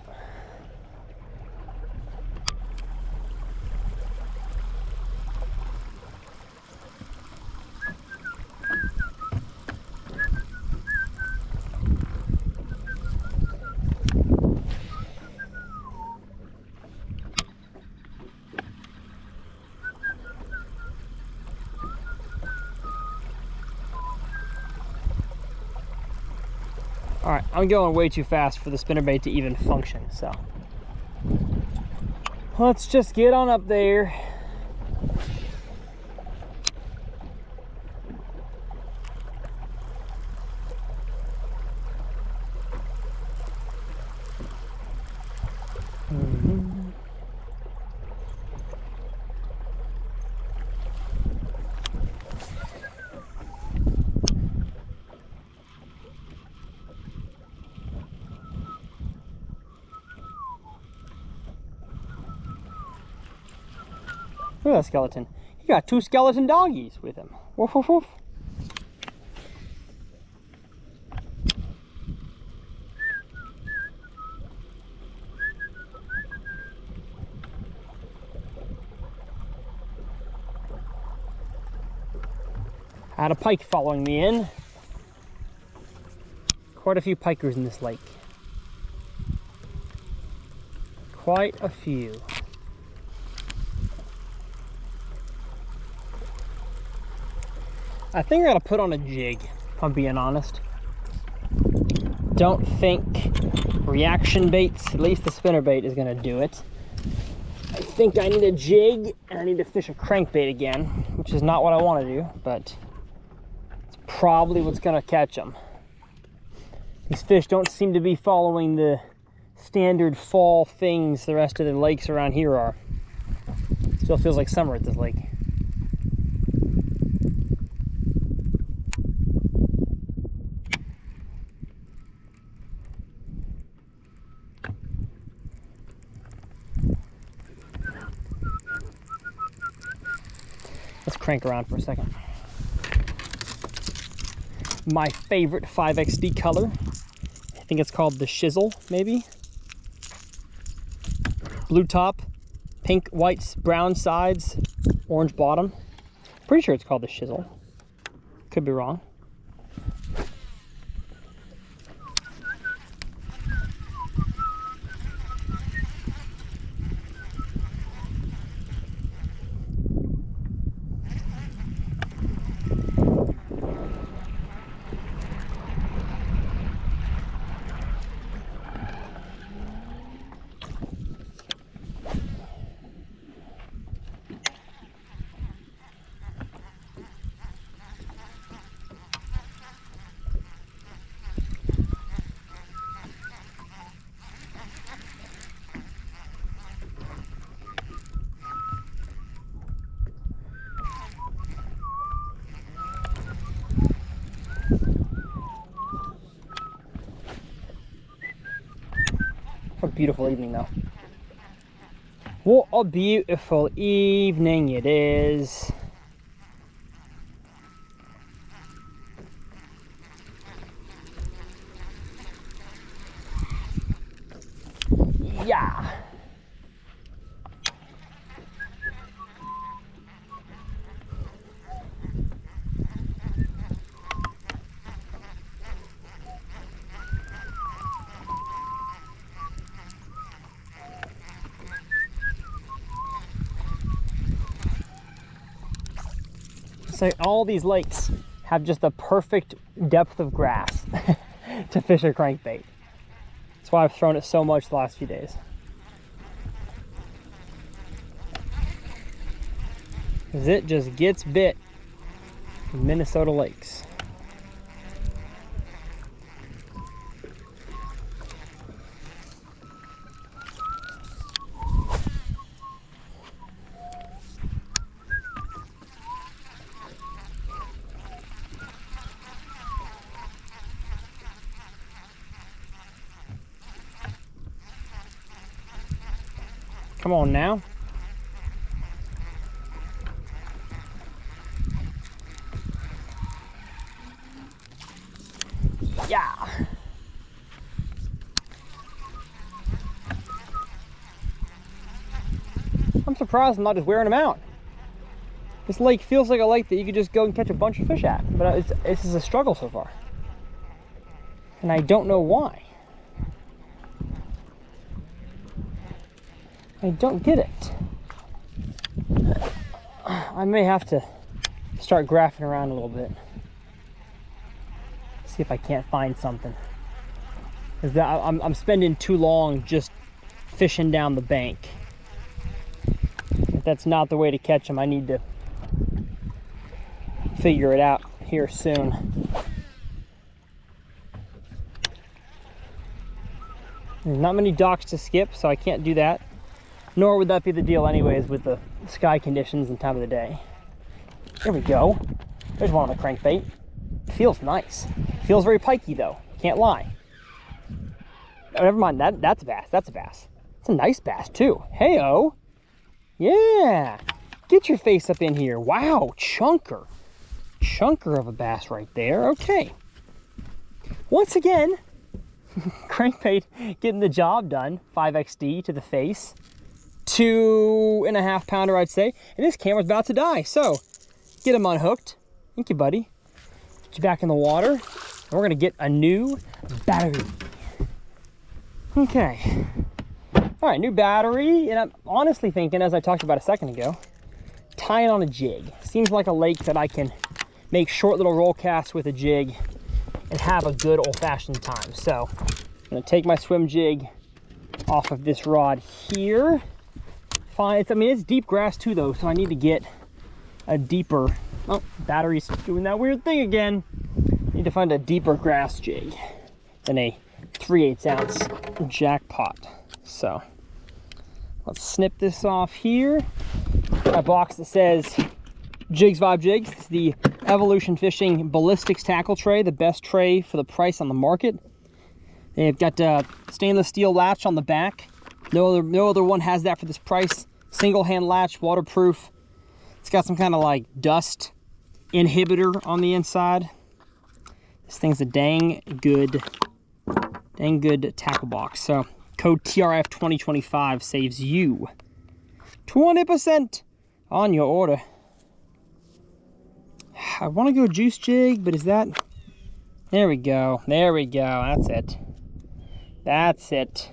All right, I'm going way too fast for the spinnerbait to even function, so let's just get on up there. Look at that skeleton. He got 2 skeleton doggies with him. Woof, woof, woof. Had a pike following me in. Quite a few pikers in this lake. Quite a few. I think I gotta put on a jig, if I'm being honest. Don't think reaction baits, at least the spinnerbait, is gonna do it. I think I need a jig and I need to fish a crankbait again, which is not what I want to do, but it's probably what's gonna catch them. These fish don't seem to be following the standard fall things the rest of the lakes around here are. Still feels like summer at this lake. Let's crank around for a second. My favorite 5XD color. I think it's called the Shizzle, maybe. Blue top, pink, white, brown sides, orange bottom. Pretty sure it's called the Shizzle. Could be wrong. What a beautiful evening, though. What a beautiful evening it is. Yeah. So all these lakes have just the perfect depth of grass to fish a crankbait. That's why I've thrown it so much the last few days. Because it just gets bit in Minnesota lakes. Come on now. Yeah. I'm surprised I'm not just wearing them out. This lake feels like a lake that you could just go and catch a bunch of fish at, but this is a struggle so far. And I don't know why. I don't get it. I may have to start graphing around a little bit. See if I can't find something. Because I'm spending too long just fishing down the bank. If that's not the way to catch them, I need to figure it out here soon. There's not many docks to skip, so I can't do that. Nor would that be the deal anyways with the sky conditions and time of the day. There we go. There's one on the crankbait. Feels nice. Feels very pikey though. Can't lie. Oh, never mind. That's a bass. That's a bass. It's a nice bass too. Hey-o. Yeah. Get your face up in here. Wow, chunker. Chunker of a bass right there. Okay. Once again, crankbait getting the job done. 5XD to the face. 2.5 pounder, I'd say. And this camera's about to die. So, get him unhooked. Thank you, buddy. Get you back in the water. And we're going to get a new battery. Okay. All right, new battery. And I'm honestly thinking, as I talked about a second ago, tie it on a jig. Seems like a lake that I can make short little roll casts with a jig and have a good old-fashioned time. So I'm gonna take my swim jig off of this rod here. Fine, I mean, it's deep grass too though, so I need to get a deeper, oh, battery's doing that weird thing again. Need to find a deeper grass jig than a 3/8 ounce jackpot. So let's snip this off here. My box that says Jigs Vibe Jigs. It's the Evolution Fishing Ballistics Tackle Tray, the best tray for the price on the market. They've got stainless steel latch on the back. No other one has that for this price. Single hand latch, waterproof. It's got some kind of like dust inhibitor on the inside. This thing's a dang good tackle box. So code TRF 2025 saves you 20% on your order. I want to go juice jig, but is that... There we go. There we go. That's it. That's it.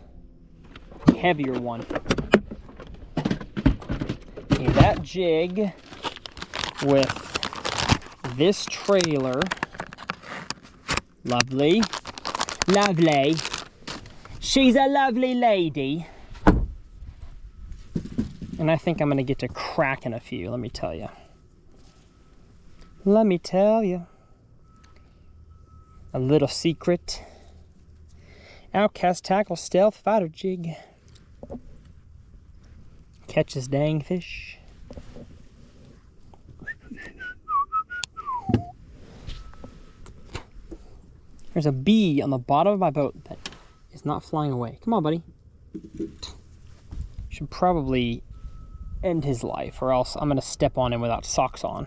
Heavier one. Okay, that jig with this trailer. Lovely. Lovely. She's a lovely lady. And I think I'm going to get to cracking a few, let me tell you. Let me tell you. A little secret. Outcast Tackle Stealth Fighter Jig. Catch this dang fish. There's a bee on the bottom of my boat that is not flying away. Come on, buddy. Should probably end his life, or else I'm going to step on him without socks on.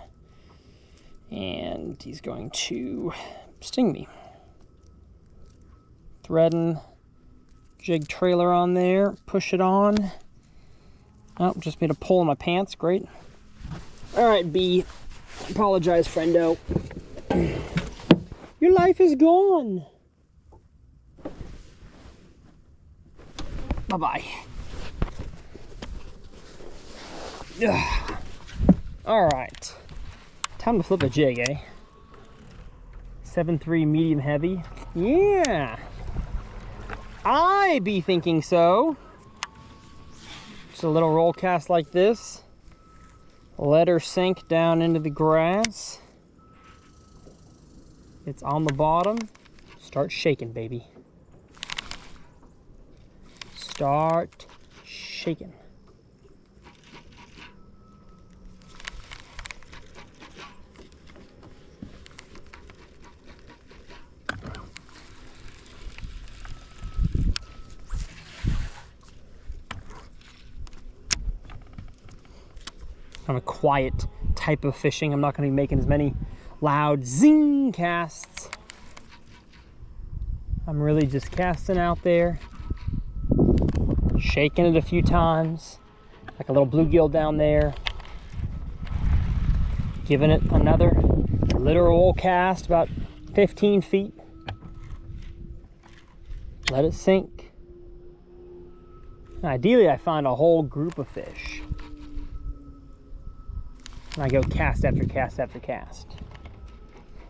And he's going to sting me. Threading jig trailer on there. Push it on. Oh, just made a pull in my pants. Great. All right, bee. Apologize, friendo. Your life is gone. Bye-bye. All right. Time to flip a jig, eh? 7.3 medium heavy. Yeah. I be thinking so. Just a little roll cast like this. Let her sink down into the grass. It's on the bottom. Start shaking, baby. Start shaking. I'm a quiet type of fishing. I'm not going to be making as many loud zing casts. I'm really just casting out there, shaking it a few times, like a little bluegill down there, giving it another literal cast about 15 feet. Let it sink. Ideally, I find a whole group of fish. And I go cast after cast after cast.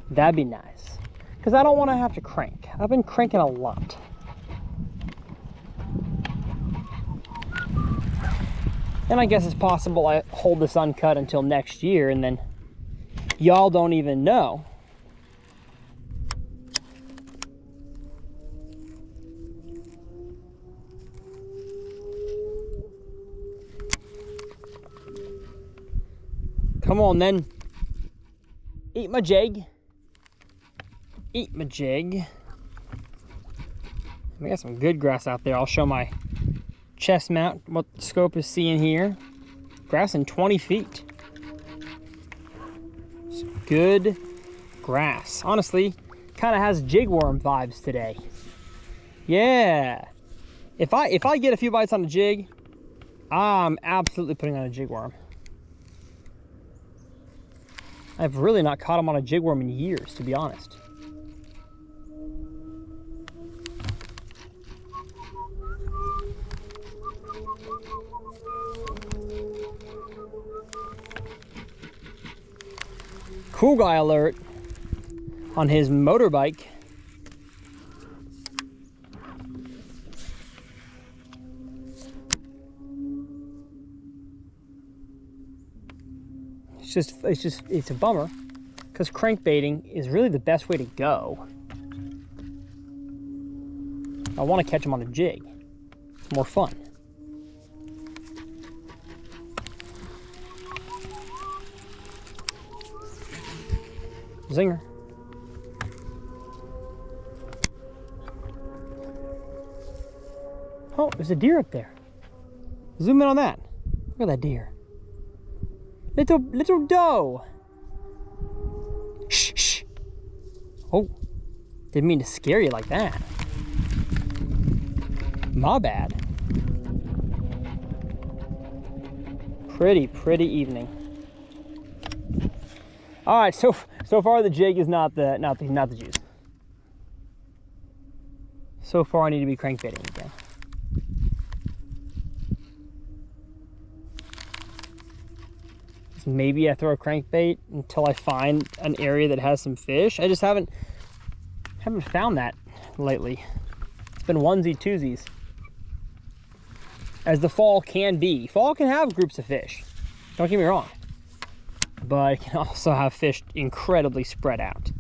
That'd be nice. Because I don't want to have to crank. I've been cranking a lot. And I guess it's possible I hold this uncut until next year and then y'all don't even know. Come on then. Eat my jig. Eat my jig. We got some good grass out there. I'll show my chest mount what the scope is seeing here. Grass in 20 feet. Good grass. Honestly, kind of has jigworm vibes today. Yeah. If I get a few bites on a jig, I'm absolutely putting on a jigworm. I've really not caught them on a jigworm in years, to be honest. Cool guy alert on his motorbike. It's a bummer because crankbaiting is really the best way to go. I want to catch them on a jig. It's more fun. Zinger. Oh, there's a deer up there. Zoom in on that. Look at that deer. Little doe. Shh, shh. Oh, didn't mean to scare you like that. My bad. Pretty evening. All right, so far the jig is not the juice. So far I need to be crankbaiting again. Maybe I throw a crankbait until I find an area that has some fish. I just haven't found that lately. It's been onesie twosies, as the fall can be. Fall can have groups of fish, don't get me wrong, but it can also have fish incredibly spread out.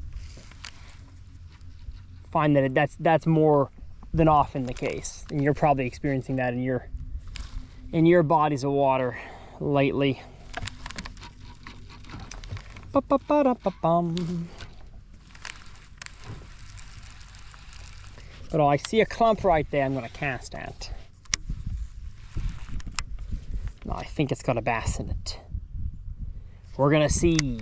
Find that that's more than often the case, and you're probably experiencing that in your bodies of water lately. But I see a clump right there I'm going to cast at. No, I think it's got a bass in it. We're going to see.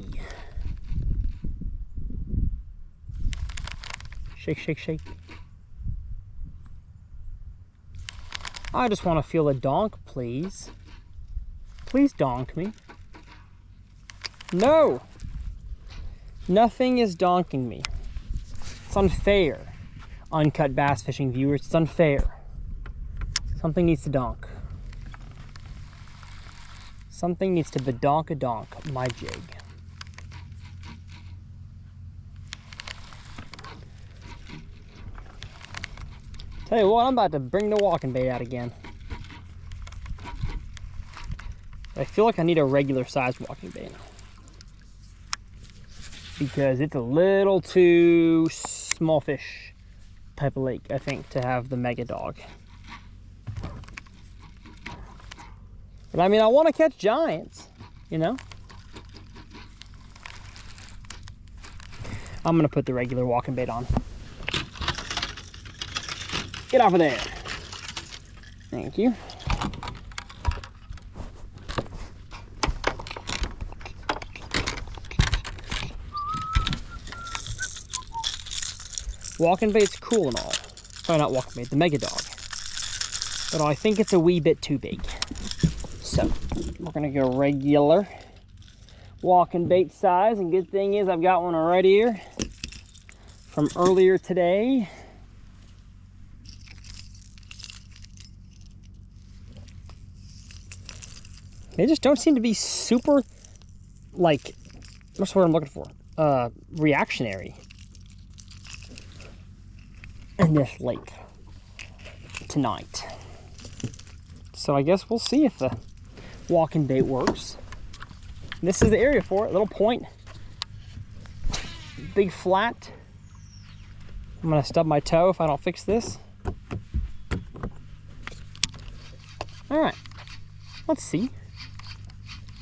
Shake, shake, shake. I just want to feel a donk, please. Please donk me. No! Nothing is donking me. It's unfair. Uncut bass fishing viewers, it's unfair. Something needs to donk. Something needs to badonk-a-donk my jig. Tell you what, I'm about to bring the walking bait out again. I feel like I need a regular sized walking bait, because it's a little too small fish type of lake, I think, to have the mega dog. But I mean, I want to catch giants, you know? I'm gonna put the regular walking bait on. Get off of there. Thank you. Walking bait's cool and all. Sorry, not walking bait, the mega dog. But I think it's a wee bit too big. So we're gonna go regular walking bait size, and good thing is I've got one right here from earlier today. They just don't seem to be super, like, what's the word I'm looking for? Reactionary in this lake tonight. So I guess we'll see if the walking bait works. This is the area for it. Little point, big flat. I'm gonna stub my toe if I don't fix this. All right, let's see.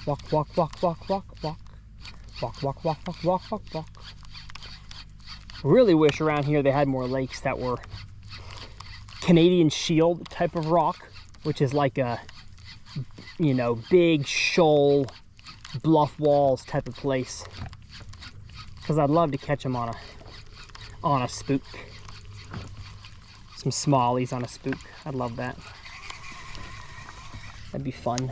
Walk, walk, walk, walk, walk, walk. Walk, walk, walk, walk, walk, walk, walk. Really wish around here they had more lakes that were Canadian Shield type of rock, which is like a, you know, big shoal, bluff walls type of place. because I'd love to catch them on a spook. Some smallies on a spook. I'd love that. That'd be fun.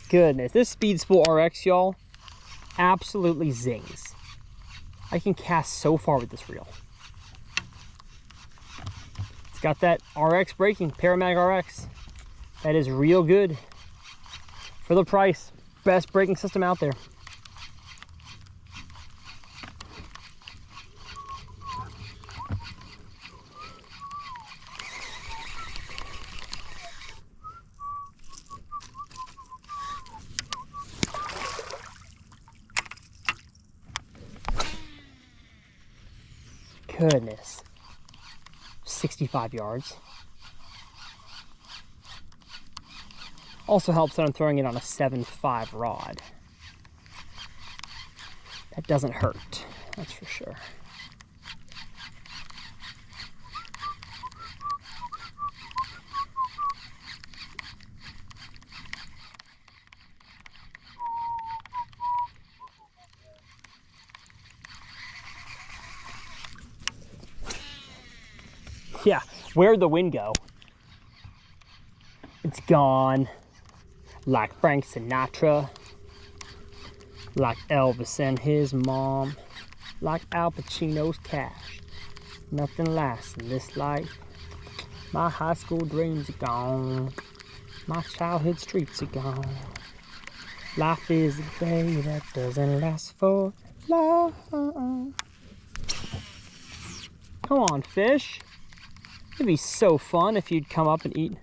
Goodness, this Speed Spool RX, y'all, absolutely zings. I can cast so far with this reel. It's got that RX braking, Paramatic RX. That is real good for the price. Best braking system out there. Goodness. 65 yards. Also helps that I'm throwing it on a 7.5 rod. That doesn't hurt, that's for sure. Yeah, where'd the wind go? It's gone. Like Frank Sinatra, like Elvis and his mom, like Al Pacino's cash. Nothing lasts in this life. My high school dreams are gone. My childhood streets are gone. Life is a day that doesn't last for long. Come on, fish. It'd be so fun if you'd come up and eat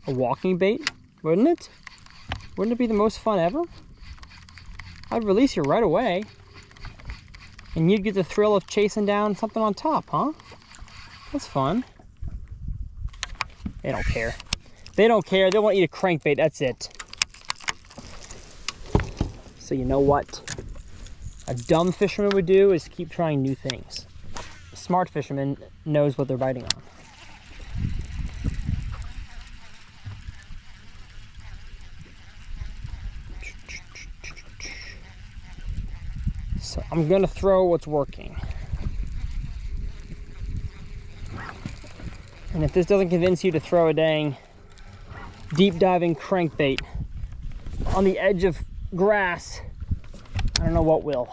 a walking bait, wouldn't it? Wouldn't it be the most fun ever? I'd release you right away, and you'd get the thrill of chasing down something on top, huh? That's fun. They don't care. They don't care. They want to eat a crankbait. That's it. So you know what a dumb fisherman would do is keep trying new things. A smart fisherman knows what they're biting on. So I'm gonna throw what's working. And if this doesn't convince you to throw a dang deep diving crankbait on the edge of grass, I don't know what will.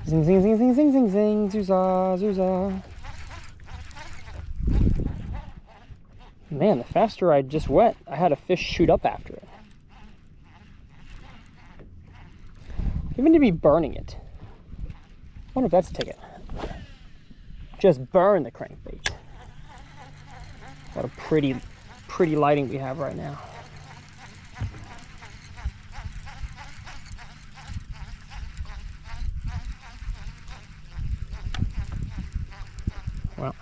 Zing, zing, zing, zing, zing, zing, zing, zoozah, zoozah. Man, the faster I just went, I had a fish shoot up after it. Even to be burning it. I wonder if that's a ticket. Just burn the crankbait. What a pretty lighting we have right now. Well,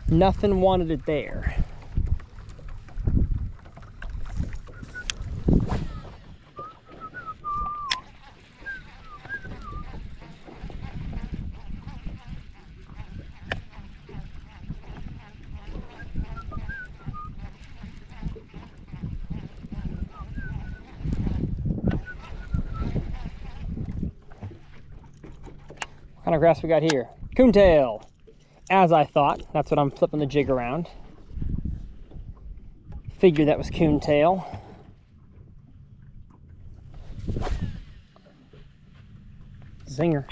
nothing wanted it there. What kind of grass we got here? Coontail. As I thought, that's what I'm flipping the jig around. Figured that was coontail. Zinger.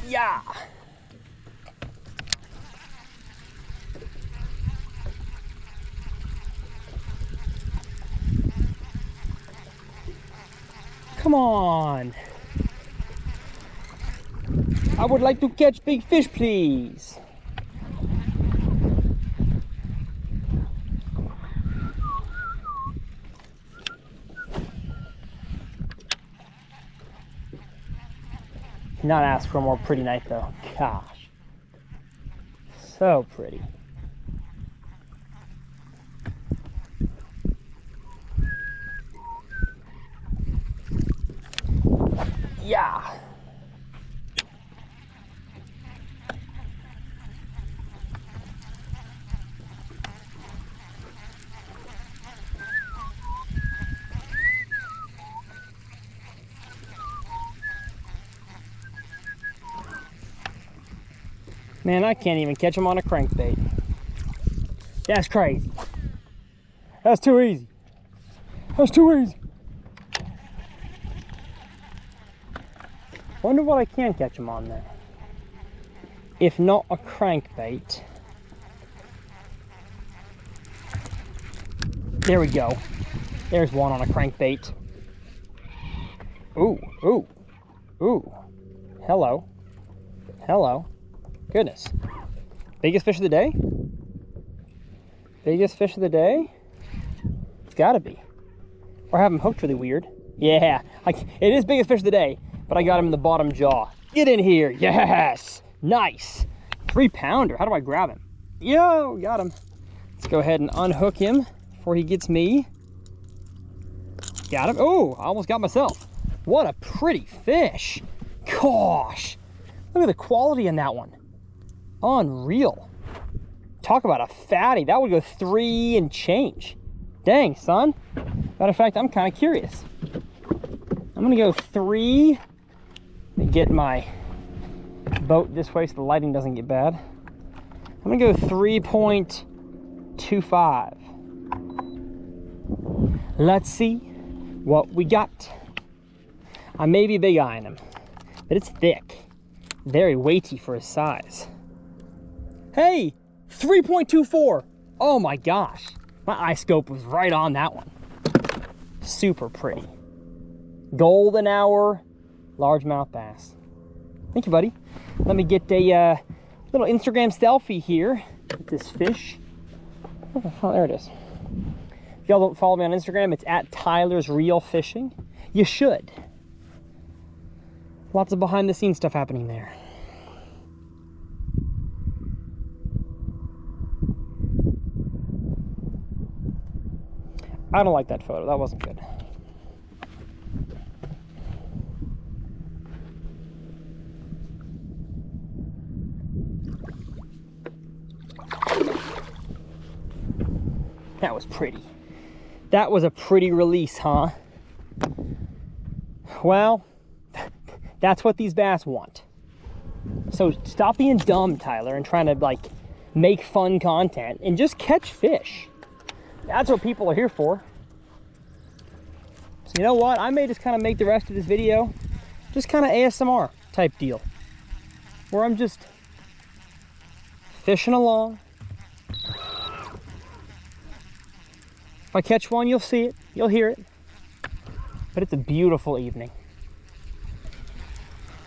Yeah. Come on. I would like to catch big fish, please. Not ask for a more pretty night though. Gosh. So pretty. Yeah. Man, I can't even catch them on a crankbait. That's crazy. That's too easy. That's too easy. Wonder what I can catch them on there. If not a crankbait. There we go. There's one on a crankbait. Ooh, ooh, ooh. Hello. Hello. Goodness. Biggest fish of the day? Biggest fish of the day? It's gotta be. Or I have him hooked really weird. Yeah, it is biggest fish of the day, but I got him in the bottom jaw. Get in here, yes! Nice. 3-pounder, how do I grab him? Yo, got him. Let's go ahead and unhook him before he gets me. Got him. Oh, I almost got myself. What a pretty fish. Gosh, look at the quality in that one. Unreal. Talk about a fatty. That would go 3 and change. Dang, son. Matter of fact, I'm kind of curious. I'm gonna go 3. Let me get my boat this way so the lighting doesn't get bad. I'm gonna go 3.25. Let's see what we got. I may be big eyeing him, but it's thick. Very weighty for his size. Hey, 3.24. Oh my gosh. My eye scope was right on that one. Super pretty. Golden hour, largemouth bass. Thank you, buddy. Let me get a little Instagram selfie here with this fish. Oh, there it is. If y'all don't follow me on Instagram, it's at Tyler's Real Fishing. You should. Lots of behind the scenes stuff happening there. I don't like that photo. That wasn't good. That was pretty. That was a pretty release, huh? Well, that's what these bass want. So stop being dumb, Tyler, and trying to like make fun content and just catch fish. That's what people are here for. So you know what? I may just kind of make the rest of this video just kind of ASMR type deal, where I'm just fishing along. If I catch one, you'll see it, you'll hear it. But it's a beautiful evening.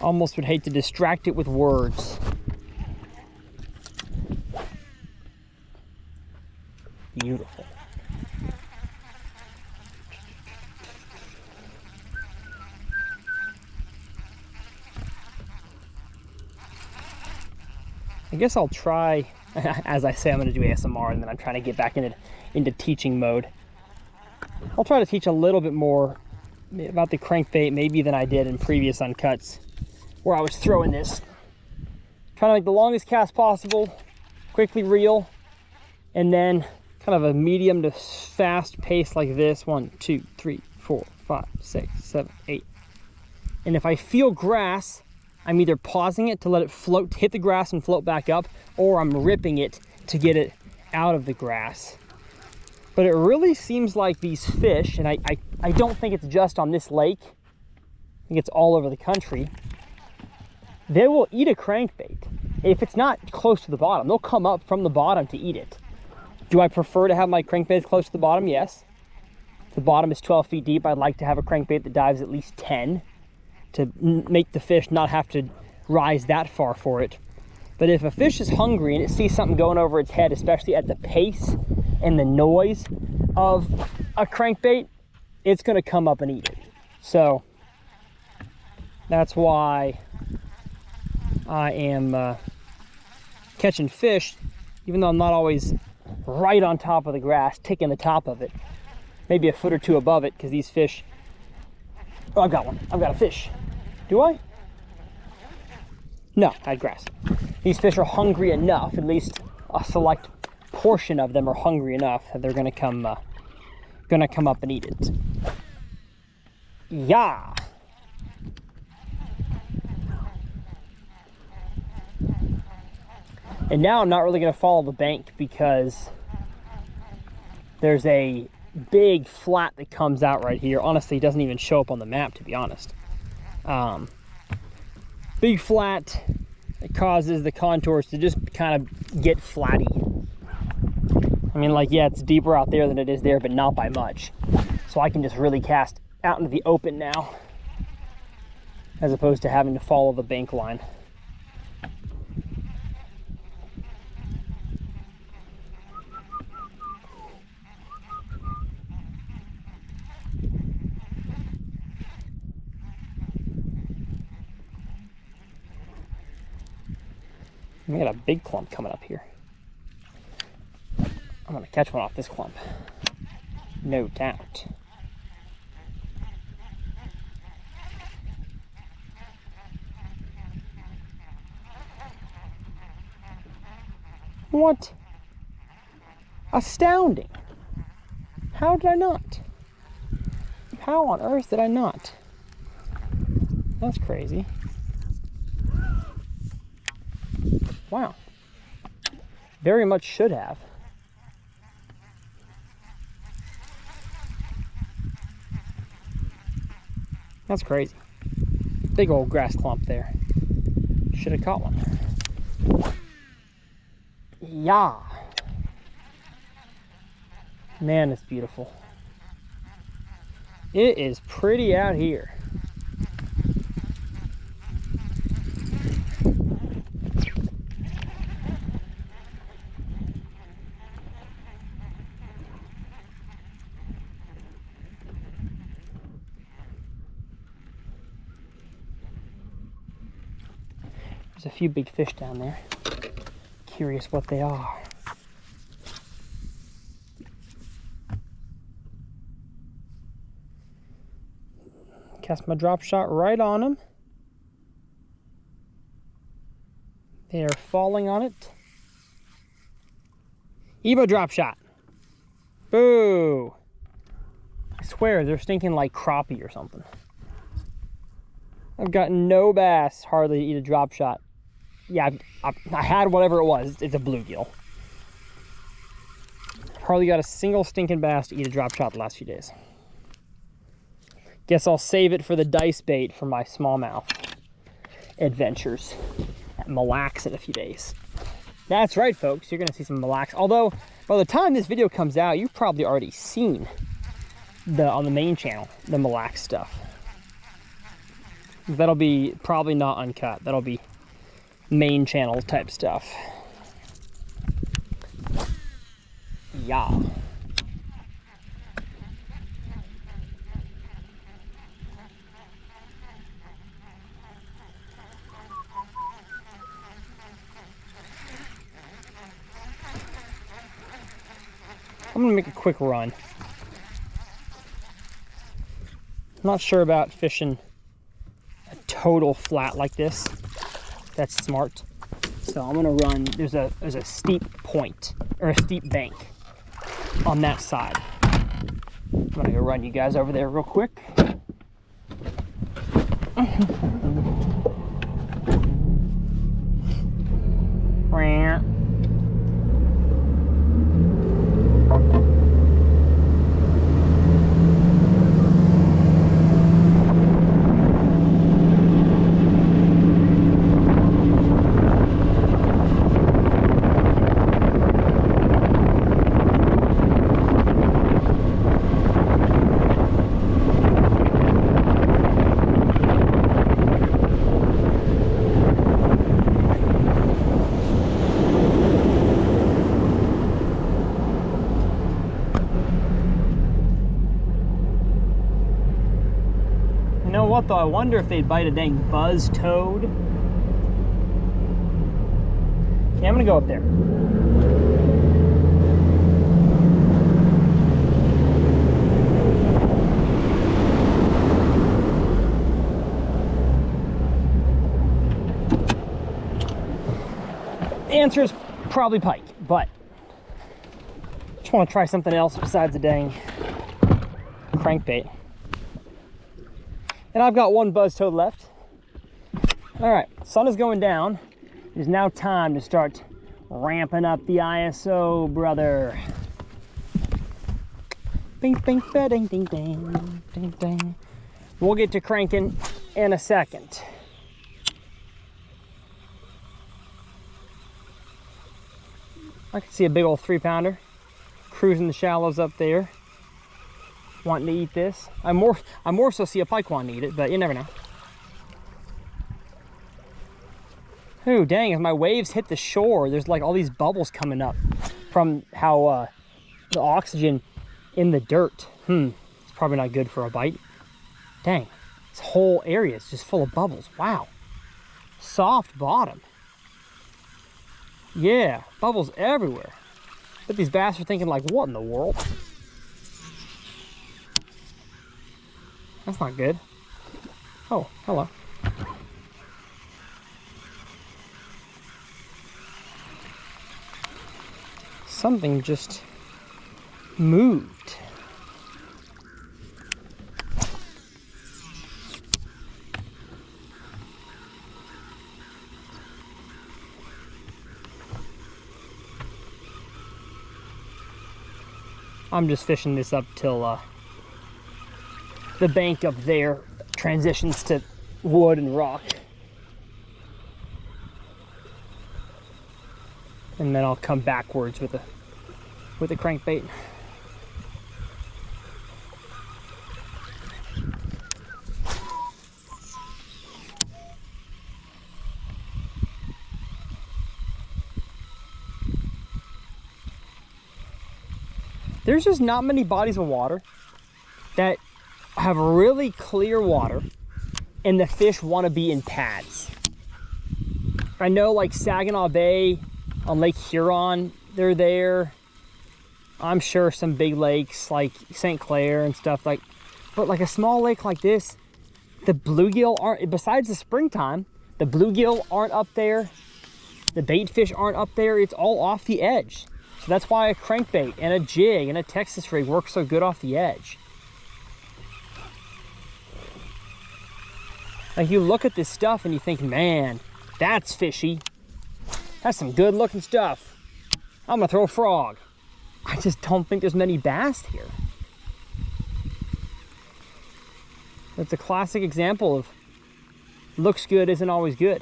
Almost would hate to distract it with words. Beautiful. I guess I'll try, as I say, I'm going to do ASMR, and then I'm trying to get back into teaching mode. I'll try to teach a little bit more about the crankbait maybe than I did in previous Uncuts, where I was throwing this. Trying to make the longest cast possible, quickly reel, and then kind of a medium to fast pace like this. 1, 2, 3, 4, 5, 6, 7, 8. And if I feel grass, I'm either pausing it to let it float, hit the grass and float back up, or I'm ripping it to get it out of the grass. But it really seems like these fish, and I don't think it's just on this lake, I think it's all over the country, they will eat a crankbait. If it's not close to the bottom, they'll come up from the bottom to eat it. Do I prefer to have my crankbaits close to the bottom? Yes. If the bottom is 12 feet deep, I'd like to have a crankbait that dives at least 10 to make the fish not have to rise that far for it. But if a fish is hungry and it sees something going over its head, especially at the pace and the noise of a crankbait, it's going to come up and eat it. So that's why I am catching fish, even though I'm not always right on top of the grass, ticking the top of it, maybe a foot or two above it, because these fish, oh, I've got one. I've got a fish. Do I? No, I had grass. These fish are hungry enough, at least a select portion of them are hungry enough that they're gonna come up and eat it. Yeah. And now I'm not really gonna follow the bank because there's a big flat that comes out right here. Honestly, it doesn't even show up on the map, to be honest. Big flat that causes the contours to just kind of get flatty. I mean, like, yeah, it's deeper out there than it is there, but not by much. So I can just really cast out into the open now, as opposed to having to follow the bank line. We got a big clump coming up here. I'm gonna catch one off this clump, no doubt. What? Astounding. How did I not? How on earth did I not? That's crazy. Wow. Very much should have. That's crazy. Big old grass clump there. Should have caught one. Yeah. Man, it's beautiful. It is pretty out here. There's a few big fish down there. Curious what they are. Cast my drop shot right on them. They are falling on it. Ebo drop shot. Boo! I swear they're stinking like crappie or something. I've got no bass hardly to eat a drop shot. Yeah, I had whatever it was. It's a bluegill. Hardly got a single stinking bass to eat a drop shot the last few days. Guess I'll save it for the dice bait for my smallmouth adventures at Mille Lacs in a few days. That's right, folks. You're going to see some Mille Lacs. Although, by the time this video comes out, you've probably already seen on the main channel, the Mille Lacs stuff. That'll be probably not uncut. That'll be main channel type stuff. Yeah. I'm gonna make a quick run. I'm not sure about fishing a total flat like this. That's smart. So I'm gonna run. There's a steep point or a steep bank on that side. I'm gonna go run you guys over there real quick. what though, I wonder if they'd bite a dang buzz toad. Yeah, I'm gonna go up there. The answer is probably pike, but just want to try something else besides the dang crankbait. And I've got one buzz toad left. All right, sun is going down. It is now time to start ramping up the ISO, brother. Bing, bing, ba, ding, ding, ding, ding, ding. We'll get to cranking in a second. I can see a big old 3-pounder cruising the shallows up there, wanting to eat this. I more so see a pike wanting to eat it, but you never know. Ooh, dang, as my waves hit the shore, there's like all these bubbles coming up from how the oxygen in the dirt. It's probably not good for a bite. Dang, this whole area is just full of bubbles. Wow. Soft bottom. Yeah, bubbles everywhere. But these bass are thinking like, what in the world? That's not good. Oh, hello. Something just moved. I'm just fishing this up till the bank up there transitions to wood and rock. And then I'll come backwards with a crankbait. There's just not many bodies of water that have really clear water and the fish want to be in pads. I know like Saginaw Bay on Lake Huron, they're there. I'm sure some big lakes like St. Clair and stuff like, but like a small lake like this, the bluegill aren't, besides the springtime, the bluegill aren't up there. The bait fish aren't up there. It's all off the edge. So that's why a crankbait and a jig and a Texas rig work so good off the edge. Like you look at this stuff and you think, man, that's fishy. That's some good looking stuff. I'm gonna throw a frog. I just don't think there's many bass here. It's a classic example of looks good isn't always good.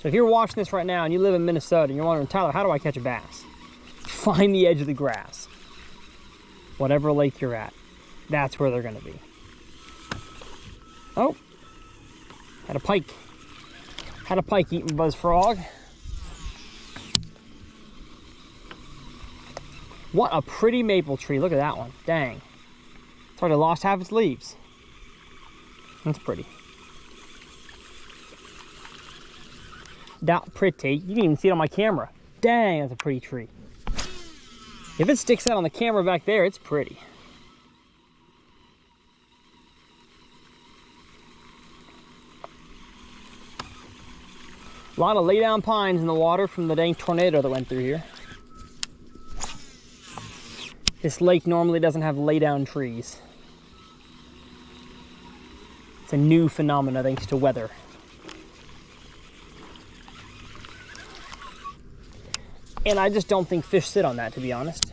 So if you're watching this right now and you live in Minnesota and you're wondering, Tyler, how do I catch a bass? Find the edge of the grass. Whatever lake you're at, that's where they're gonna be. Oh, had a pike. Had a pike eating buzz frog. What a pretty maple tree. Look at that one, dang. It's already lost half its leaves. That's pretty. That pretty. You can even see it on my camera. Dang, that's a pretty tree. If it sticks out on the camera back there, it's pretty. A lot of lay down pines in the water from the dang tornado that went through here. This lake normally doesn't have lay down trees. It's a new phenomenon thanks to weather. And I just don't think fish sit on that, to be honest.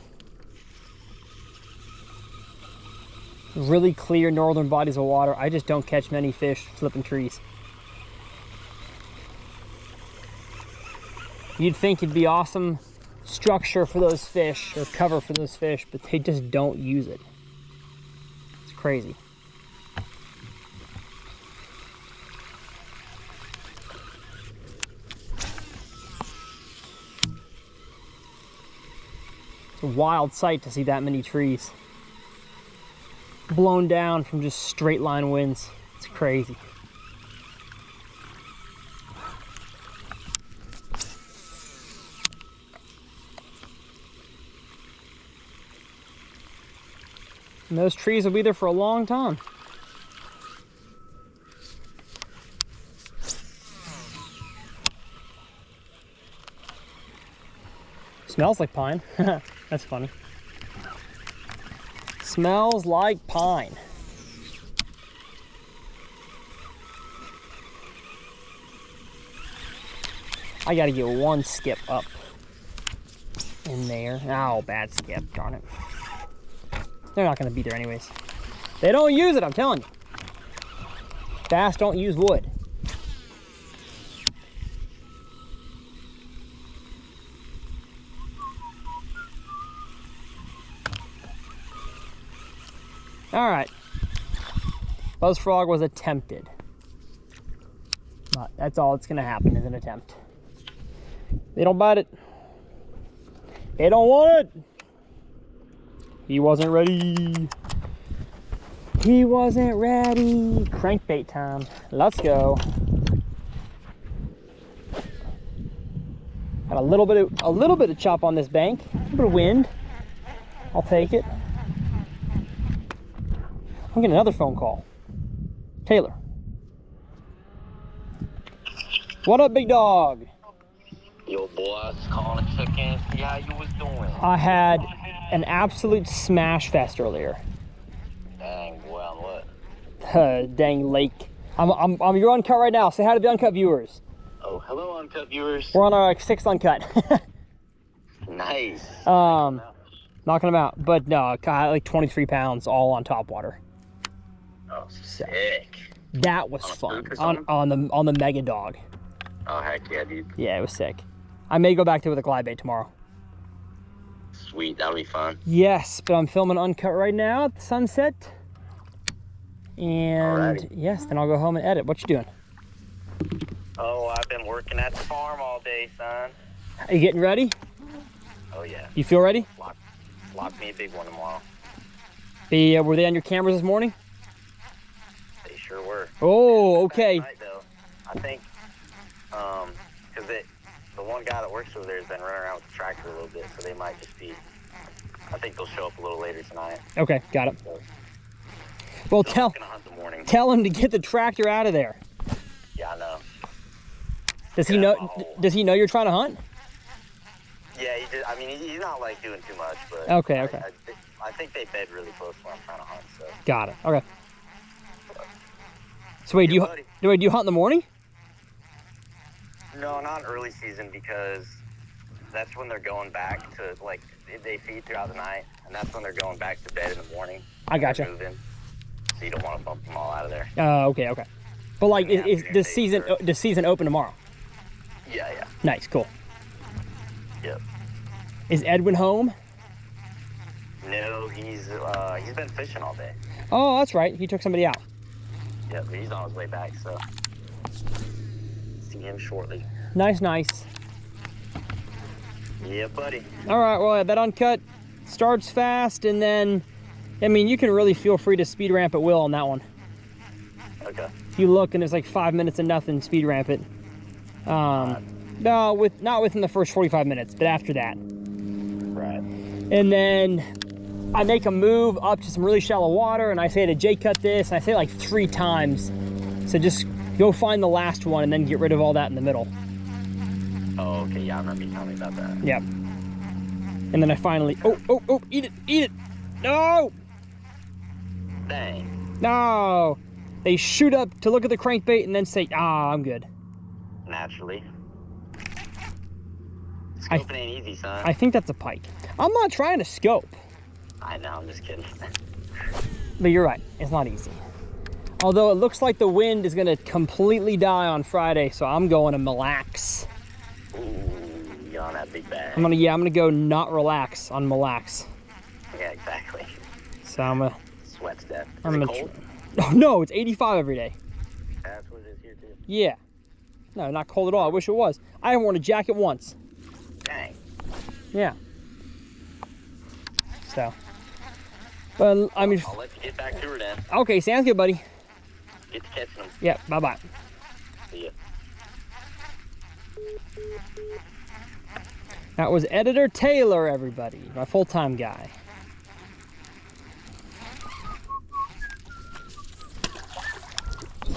Really clear northern bodies of water, I just don't catch many fish flipping trees. You'd think it'd be awesome structure for those fish or cover for those fish, but they just don't use it. It's crazy. It's a wild sight to see that many trees blown down from just straight line winds. It's crazy. And those trees will be there for a long time. Smells like pine. That's funny. Smells like pine. I gotta get one skip up in there. Oh, bad skip, darn it. They're not gonna be there anyways. They don't use it, I'm telling you. Bass don't use wood. All right. Buzzfrog was attempted. But that's all that's gonna happen is an attempt. They don't bite it. They don't want it. He wasn't ready. He wasn't ready. Crankbait time. Let's go. Got a little bit of chop on this bank. A little bit of wind. I'll take it. I'm getting another phone call. Taylor. What up, big dog? Yo, boy, I was calling to check in, see how you was doing. I had an absolute smash fest earlier. Dang, boy, on what? Dang lake. I'm your Uncut right now. Say hi to the Uncut viewers. Oh, hello, Uncut viewers. We're on our 6th Uncut. Nice. Knocking them out. But no, like 23 pounds all on top water. Oh, sick. That was fun. On the Mega Dog. Oh, heck yeah, dude. Yeah, it was sick. I may go back to it with a glide bait tomorrow. Sweet, that'll be fun. Yes, but I'm filming Uncut right now at the sunset. And Alrighty. yes, then I'll go home and edit. What you doing? Oh, I've been working at the farm all day, son. Are you getting ready? Oh, yeah. You feel ready? Lock me a big one tomorrow. Were they on your cameras this morning? They sure were. Oh, okay. Night, though. I think, because the one guy that works over there has been running around with the tractor a little bit, so they might just be, I think they'll show up a little later tonight. Okay, got it. So, Well, I'm gonna hunt the morning. tell him to get the tractor out of there. Yeah, I know. Does he know you're trying to hunt? Yeah, he did. I mean, he's not like doing too much, but Okay. I think they bed really close where I'm trying to hunt. So. Got it. Okay. So wait, do you hunt in the morning? No, not early season, because that's when they're going back to, like, they feed throughout the night, and that's when they're going back to bed in the morning. I gotcha. Moving, so you don't want to bump them all out of there. Okay. But like, is the season open tomorrow? Yeah. Nice, cool. Yep. Is Edwin home? No, he's been fishing all day. Oh, that's right. He took somebody out. Yep, but he's on his way back, so see him shortly. Nice. Yeah, buddy. All right, well, that Uncut starts fast, and then, I mean, you can really feel free to speed ramp at will on that one. Okay. If you look and there's like 5 minutes and nothing, speed ramp it. No, not within the first 45 minutes, but after that. Right. And then I make a move up to some really shallow water, and I say to Jake, cut this, and I say it like 3 times. So just go find the last one and then get rid of all that in the middle. Oh, okay, yeah, I remember you telling me about that. Yep. And then I finally, oh, eat it. No! Dang. No! They shoot up to look at the crankbait and then say, I'm good. Naturally. Scoping ain't easy, son. I think that's a pike. I'm not trying to scope. I know, I'm just kidding. But you're right, it's not easy. Although it looks like the wind is gonna completely die on Friday, so I'm going to Mille Lacs. Ooh, you on that big bag. I'm gonna go not relax on Mille Lacs. Yeah, exactly. So I'm gonna. Sweat's death. I'm Is it gonna. cold? Oh no, it's 85 every day. That's what it is here too. Yeah. No, not cold at all. I wish it was. I haven't worn a jacket once. Dang. Yeah. So. Well, I mean. I'll let you get back to her then. Okay, sounds good, buddy. Get to catching them. Yeah. Bye bye. See ya. That was Editor Taylor, everybody, my full-time guy.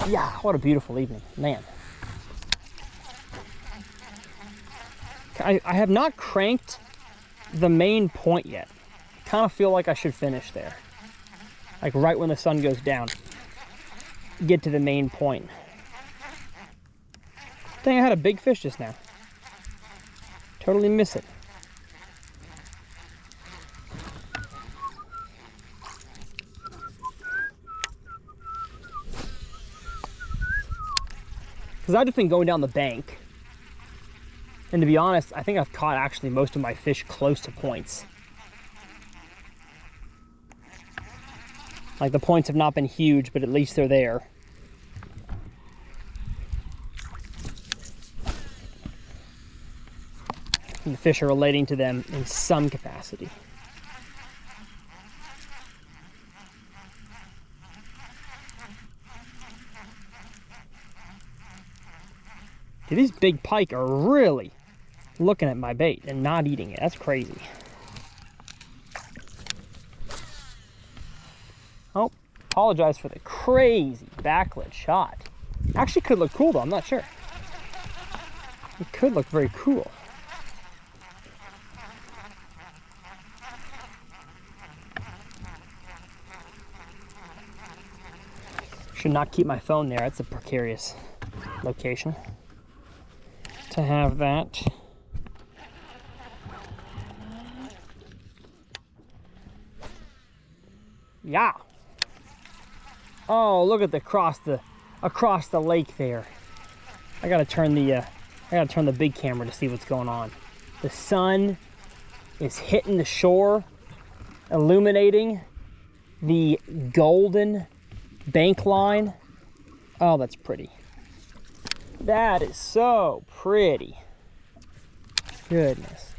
Yeah, what a beautiful evening, man. I have not cranked the main point yet. Kind of feel like I should finish there. Like right when the sun goes down. Get to the main point. Dang, I had a big fish just now. Totally miss it. Because I've just been going down the bank. And to be honest, I think I've caught actually most of my fish close to points. Like the points have not been huge, but at least they're there. And the fish are relating to them in some capacity. Dude, these big pike are really looking at my bait and not eating it. That's crazy. Oh, apologize for the crazy backlit shot. Actually could look cool though, I'm not sure. It could look very cool. Should not keep my phone there. That's a precarious location to have that. Yeah. Oh, look at the across the lake there. I gotta turn the big camera to see what's going on. The sun is hitting the shore, illuminating the golden bank line. Oh, that's pretty. That is so pretty. Goodness.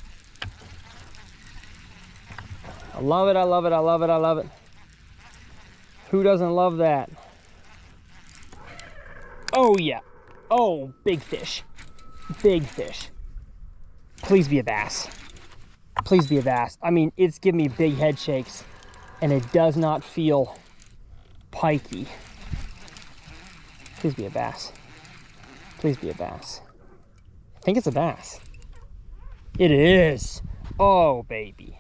I love it, I love it, I love it, I love it. Who doesn't love that? Oh yeah. Oh, big fish. Big fish. Please be a bass. Please be a bass. I mean, it's giving me big head shakes and it does not feel pikey. Please be a bass. Please be a bass. I think it's a bass. It is. Oh, baby.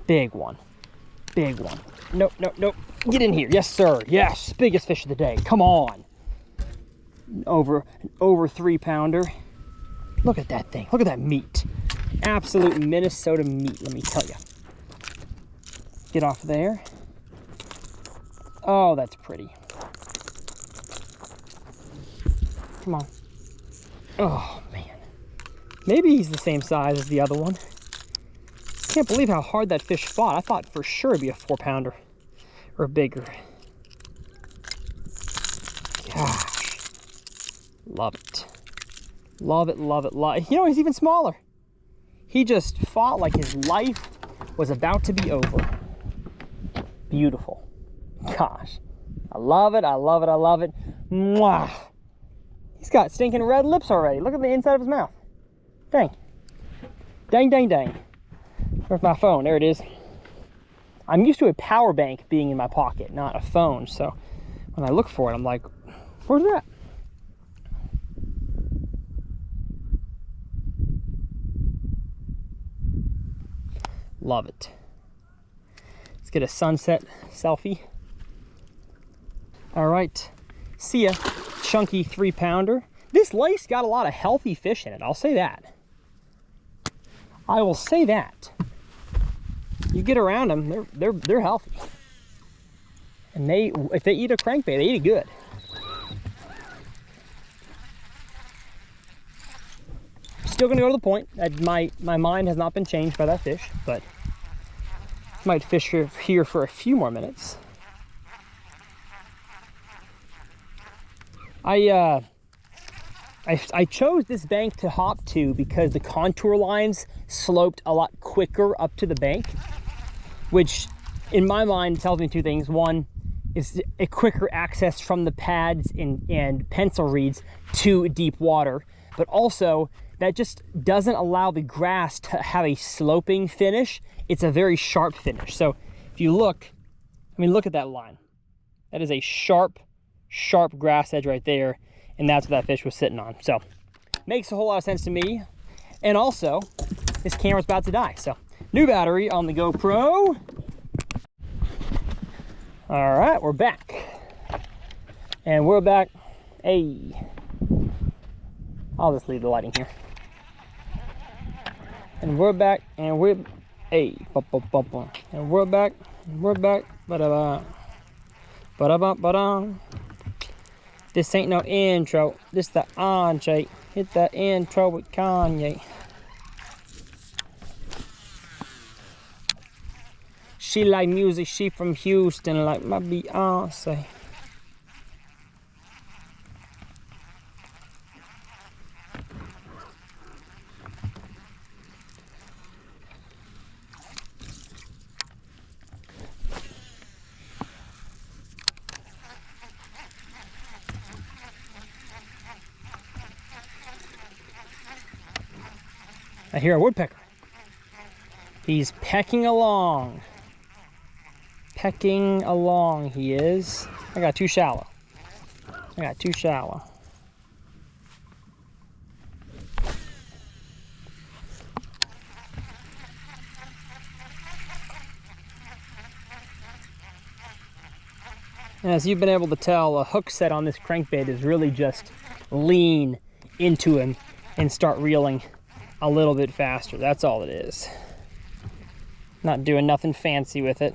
Big one. Big one. Nope, nope, nope. Get in here. Yes, sir. Yes. Biggest fish of the day. Come on. Over 3 pounder. Look at that thing. Look at that meat. Absolute Minnesota meat, let me tell you. Get off there. Oh, that's pretty. Come on. Oh, man. Maybe he's the same size as the other one. Can't believe how hard that fish fought. I thought for sure it'd be a 4 pounder or bigger. Gosh. Love it. Love it, love it, love it. You know, he's even smaller. He just fought like his life was about to be over. Beautiful. Gosh. I love it, I love it, I love it. Mwah. He's got stinking red lips already. Look at the inside of his mouth. Dang. Dang, dang, dang. Where's my phone? There it is. I'm used to a power bank being in my pocket, not a phone. So when I look for it, I'm like, where's that? Love it. Let's get a sunset selfie. All right. See ya. Chunky 3 pounder. This lake's got a lot of healthy fish in it. I'll say that. I will say that. You get around them, they're healthy. And if they eat a crankbait, they eat it good. still gonna go to the point. My mind has not been changed by that fish, but might fish here for a few more minutes. I chose this bank to hop to because the contour lines sloped a lot quicker up to the bank, which in my mind tells me two things. One is a quicker access from the pads and pencil reeds to deep water, but also that just doesn't allow the grass to have a sloping finish. It's a very sharp finish. So if you look, I mean, look at that line. That is a sharp grass edge right there, and that's what that fish was sitting on. So makes a whole lot of sense to me. And also, this camera's about to die. So new battery on the GoPro. All right, we're back. And we're back. Hey, I'll just leave the lighting here. And we're back, and we're, hey, and we're back, ba-da-ba, ba-da-ba. This ain't no intro, this the entree. Hit that intro with Kanye. She like music, she from Houston, like my Beyonce. I hear a woodpecker. He's pecking along. Pecking along, he is. I got too shallow. I As you've been able to tell, a hook set on this crankbait is really just lean into him and start reeling a little bit faster. That's all it is. Not doing nothing fancy with it.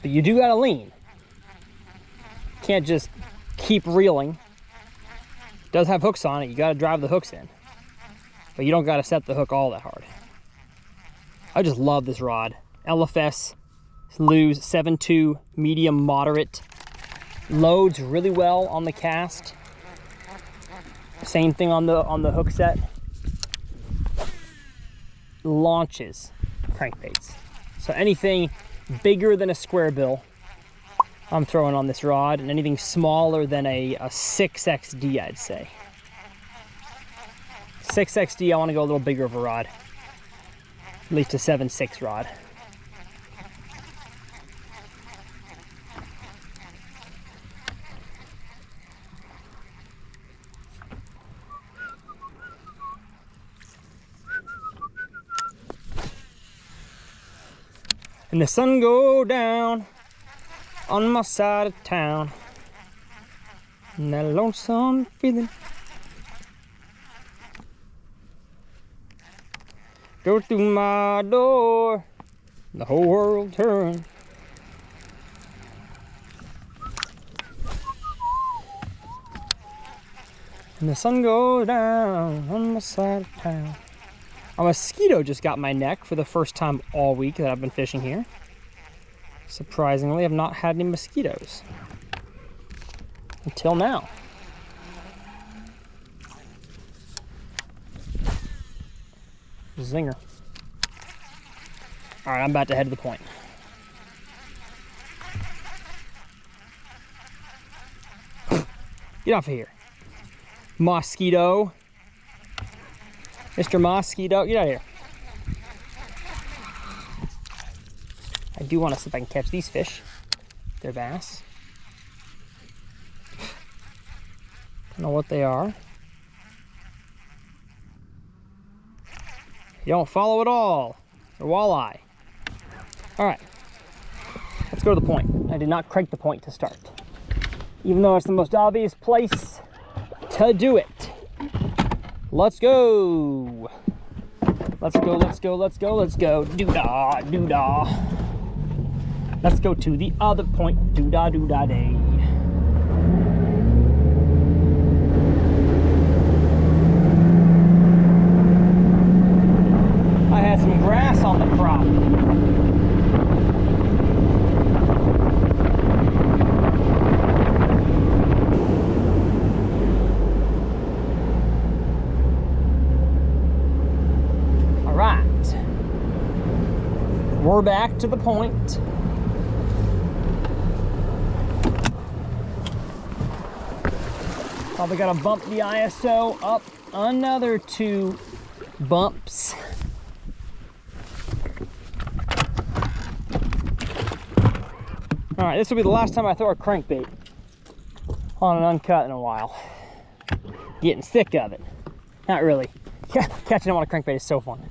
But you do gotta lean. Can't just keep reeling. It does have hooks on it. You gotta drive the hooks in. But you don't gotta set the hook all that hard. I just love this rod. LFS Lose 7.2 medium moderate. Loads really well on the cast. Same thing on the hook set. Launches crankbaits. So anything bigger than a square bill, I'm throwing on this rod, and anything smaller than a 6XD, I'd say. 6XD, I want to go a little bigger of a rod. At least a 7.6 rod. And the sun go down on my side of town, and that lonesome feeling go through my door, the whole world turns. And the sun goes down on my side of town. A mosquito just got my neck for the first time all week that I've been fishing here. Surprisingly, I've not had any mosquitoes until now. Zinger. All right, I'm about to head to the point. Get off of here. Mosquito. Mr. Mosquito, get out of here. I do want to see if I can catch these fish. They're bass. Don't know what they are. You don't follow at all. They're walleye. All right, let's go to the point. I did not crank the point to start, even though it's the most obvious place to do it. Let's go. Let's go, let's go, let's go, let's go. Doo-dah, doo-dah. Let's go to the other point. Do-da-do-da-day. I had some grass on the prop. All right. We're back to the point. Probably gotta bump the ISO up another 2 bumps. All right, this will be the last time I throw a crankbait on an uncut in a while. Getting sick of it. Not really. Catching them on a crankbait is so fun.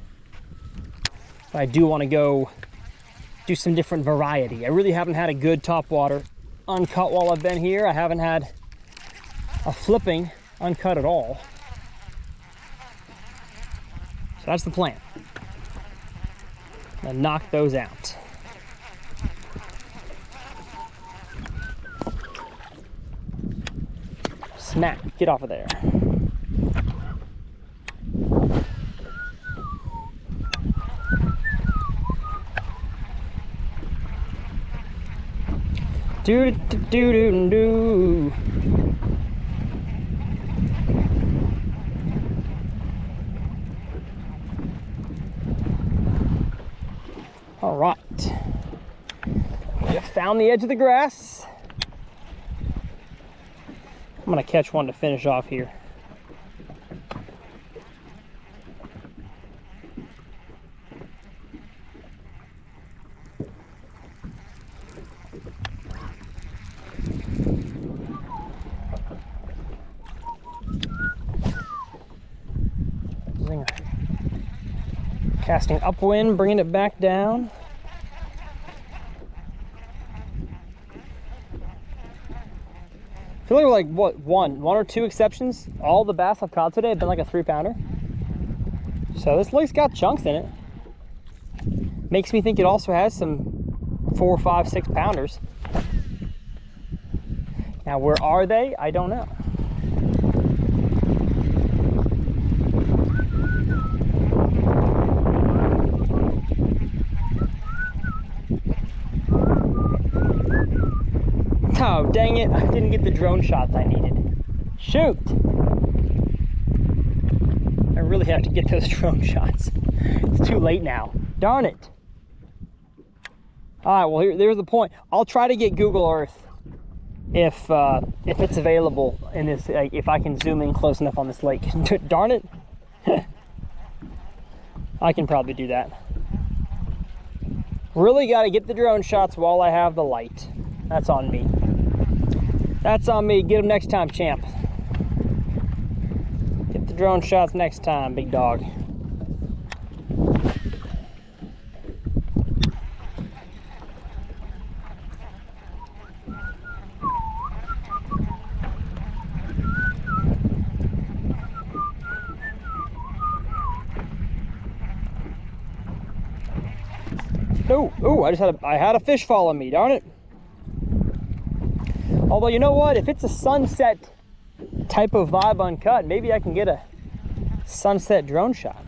But I do want to go do some different variety. I really haven't had a good topwater uncut while I've been here. I haven't had a flipping uncut at all. So that's the plan. I'm gonna knock those out. Smack, get off of there. Do do do do do. All right, we have found the edge of the grass. I'm gonna catch one to finish off here. Zinger. Casting upwind, bringing it back down. I feel like what, one or two exceptions. All the bass I've caught today have been like a 3-pounder. So this lake's got chunks in it. Makes me think it also has some 4, 5, 6 pounders. Now where are they? I don't know. Oh, dang it, I didn't get the drone shots I needed. Shoot! I really have to get those drone shots. It's too late now. Darn it. All right, well, there's the point. I'll try to get Google Earth if it's available in this, if I can zoom in close enough on this lake. Darn it. I can probably do that. Really got to get the drone shots while I have the light. That's on me. That's on me. Get them next time, champ. Get the drone shots next time, big dog. Oh, I had a fish follow me, darn it. Although, you know what? If it's a sunset type of vibe uncut, maybe I can get a sunset drone shot.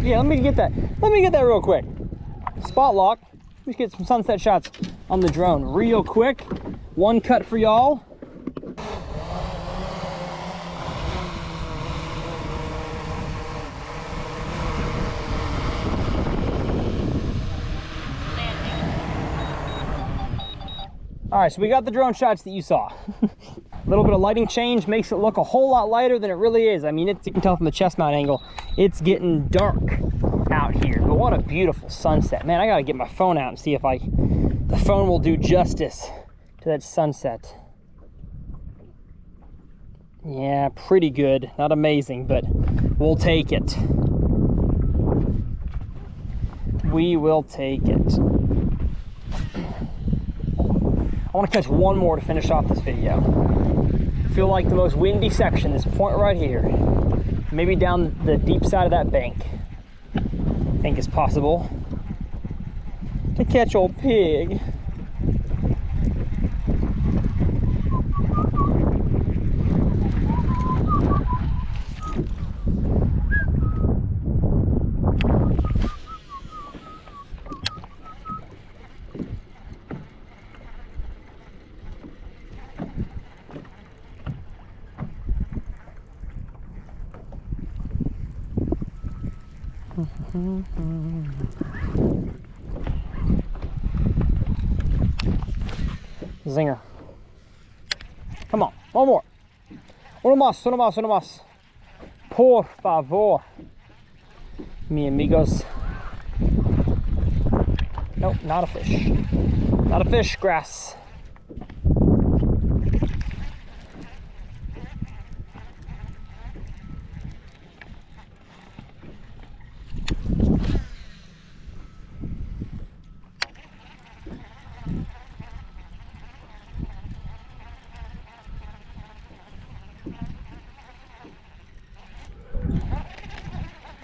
Yeah, let me get that. Let me get that real quick. Spot lock. Let's get some sunset shots on the drone real quick. One cut for y'all. All right, so we got the drone shots that you saw. A little bit of lighting change makes it look a whole lot lighter than it really is. I mean, you can tell from the chest mount angle, it's getting dark out here. But what a beautiful sunset. Man, I gotta get my phone out and see if the phone will do justice to that sunset. Yeah, pretty good. Not amazing, but we'll take it. We will take it. I want to catch one more to finish off this video. feel like the most windy section, this point right here. Maybe down the deep side of that bank. I think it's possible to catch old pig. Zinger. Come on, one more. Uno más, uno más, uno más. Por favor. Mi amigos. Nope, not a fish. Not a fish, grass.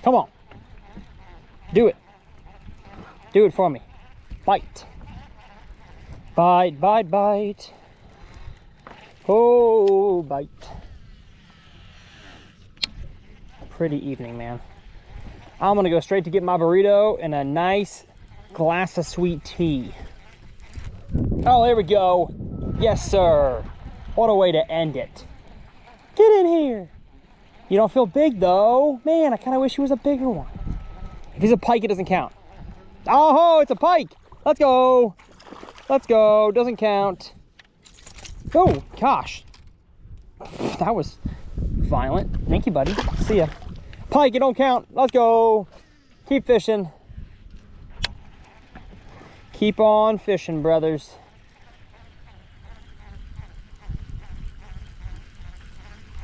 Come on. Do it. Do it for me. Bite. Bite, bite, bite. Oh, bite. Pretty evening, man. I'm gonna go straight to get my burrito and a nice glass of sweet tea. Oh, there we go. Yes, sir. What a way to end it. Get in here. You don't feel big though. Man, I kind of wish he was a bigger one. If he's a pike, it doesn't count. Oh, it's a pike. Let's go. Let's go. Doesn't count. Oh, gosh. That was violent. Thank you, buddy. See ya. Pike, it don't count. Let's go. Keep fishing. Keep on fishing, brothers.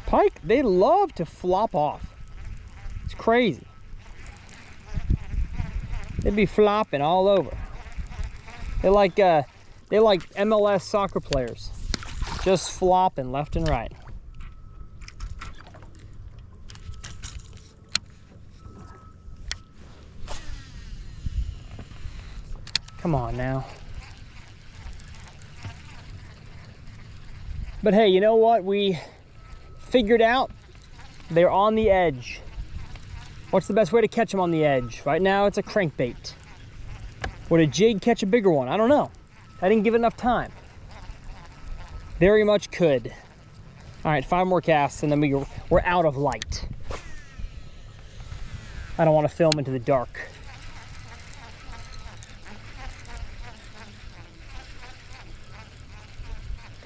Pike, they love to flop off. It's crazy. They'd be flopping all over. They're like MLS soccer players, just flopping left and right. Come on now. But hey, you know what? We figured out they're on the edge. What's the best way to catch them on the edge? Right now it's a crankbait. Would a jig catch a bigger one? I don't know. I didn't give it enough time. Very much could. All right, 5 more casts and then we're out of light. I don't want to film into the dark.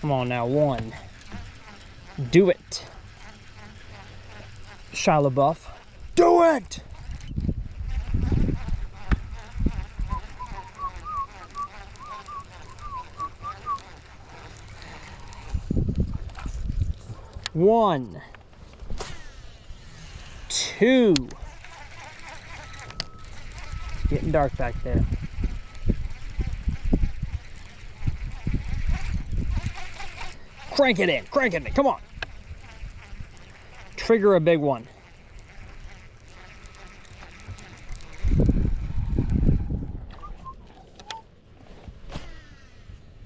Come on now, 1. Do it. Shia LaBeouf. Do it! One, 2. It's getting dark back there. Crank it in, come on. Trigger a big one.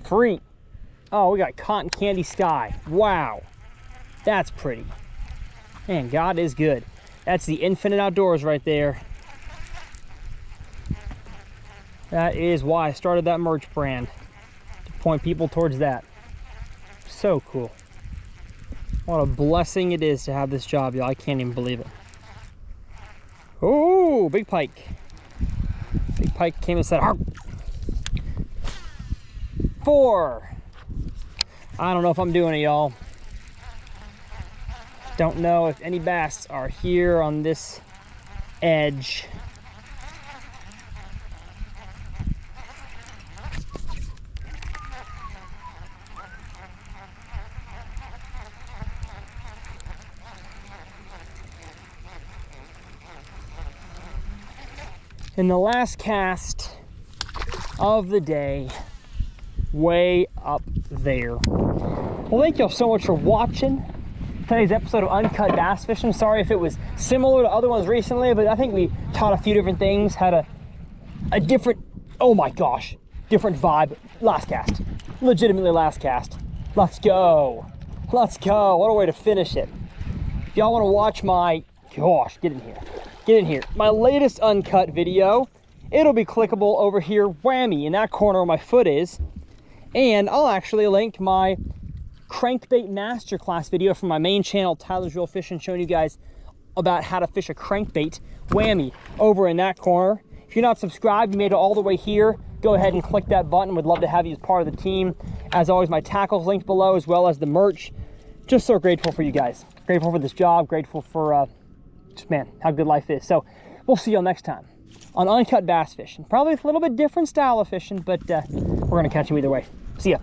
Free. Oh, we got cotton candy sky. Wow. That's pretty. Man, God is good. That's the infinite outdoors right there. That is why I started that merch brand, to point people towards that. So cool. What a blessing it is to have this job, y'all. I can't even believe it. Oh, big pike. Big pike came and said, "Arr!" 4. I don't know if I'm doing it, y'all. Don't know if any bass are here on this edge. In the last cast of the day, way up there. Well, thank y'all so much for watching today's episode of Uncut Bass Fishing. Sorry if it was similar to other ones recently, but I think we taught a few different things, had a different, oh my gosh, different vibe. Last cast, legitimately last cast. Let's go. Let's go. What a way to finish it. If y'all want to watch my, gosh, get in here. Get in here. My latest Uncut video, it'll be clickable over here, whammy, in that corner where my foot is. And I'll actually link my crankbait masterclass video from my main channel, Tyler's Real Fishing, showing you guys about how to fish a crankbait, whammy, over in that corner. If you're not subscribed, you made it all the way here, go ahead and click that button. Would love to have you as part of the team. As always, my tackles linked below, as well as the merch. Just so grateful for you guys. Grateful for this job, grateful for, just man, how good life is. So we'll see y'all next time on Uncut Bass Fishing. Probably a little bit different style of fishing, but we're gonna catch you either way. See ya.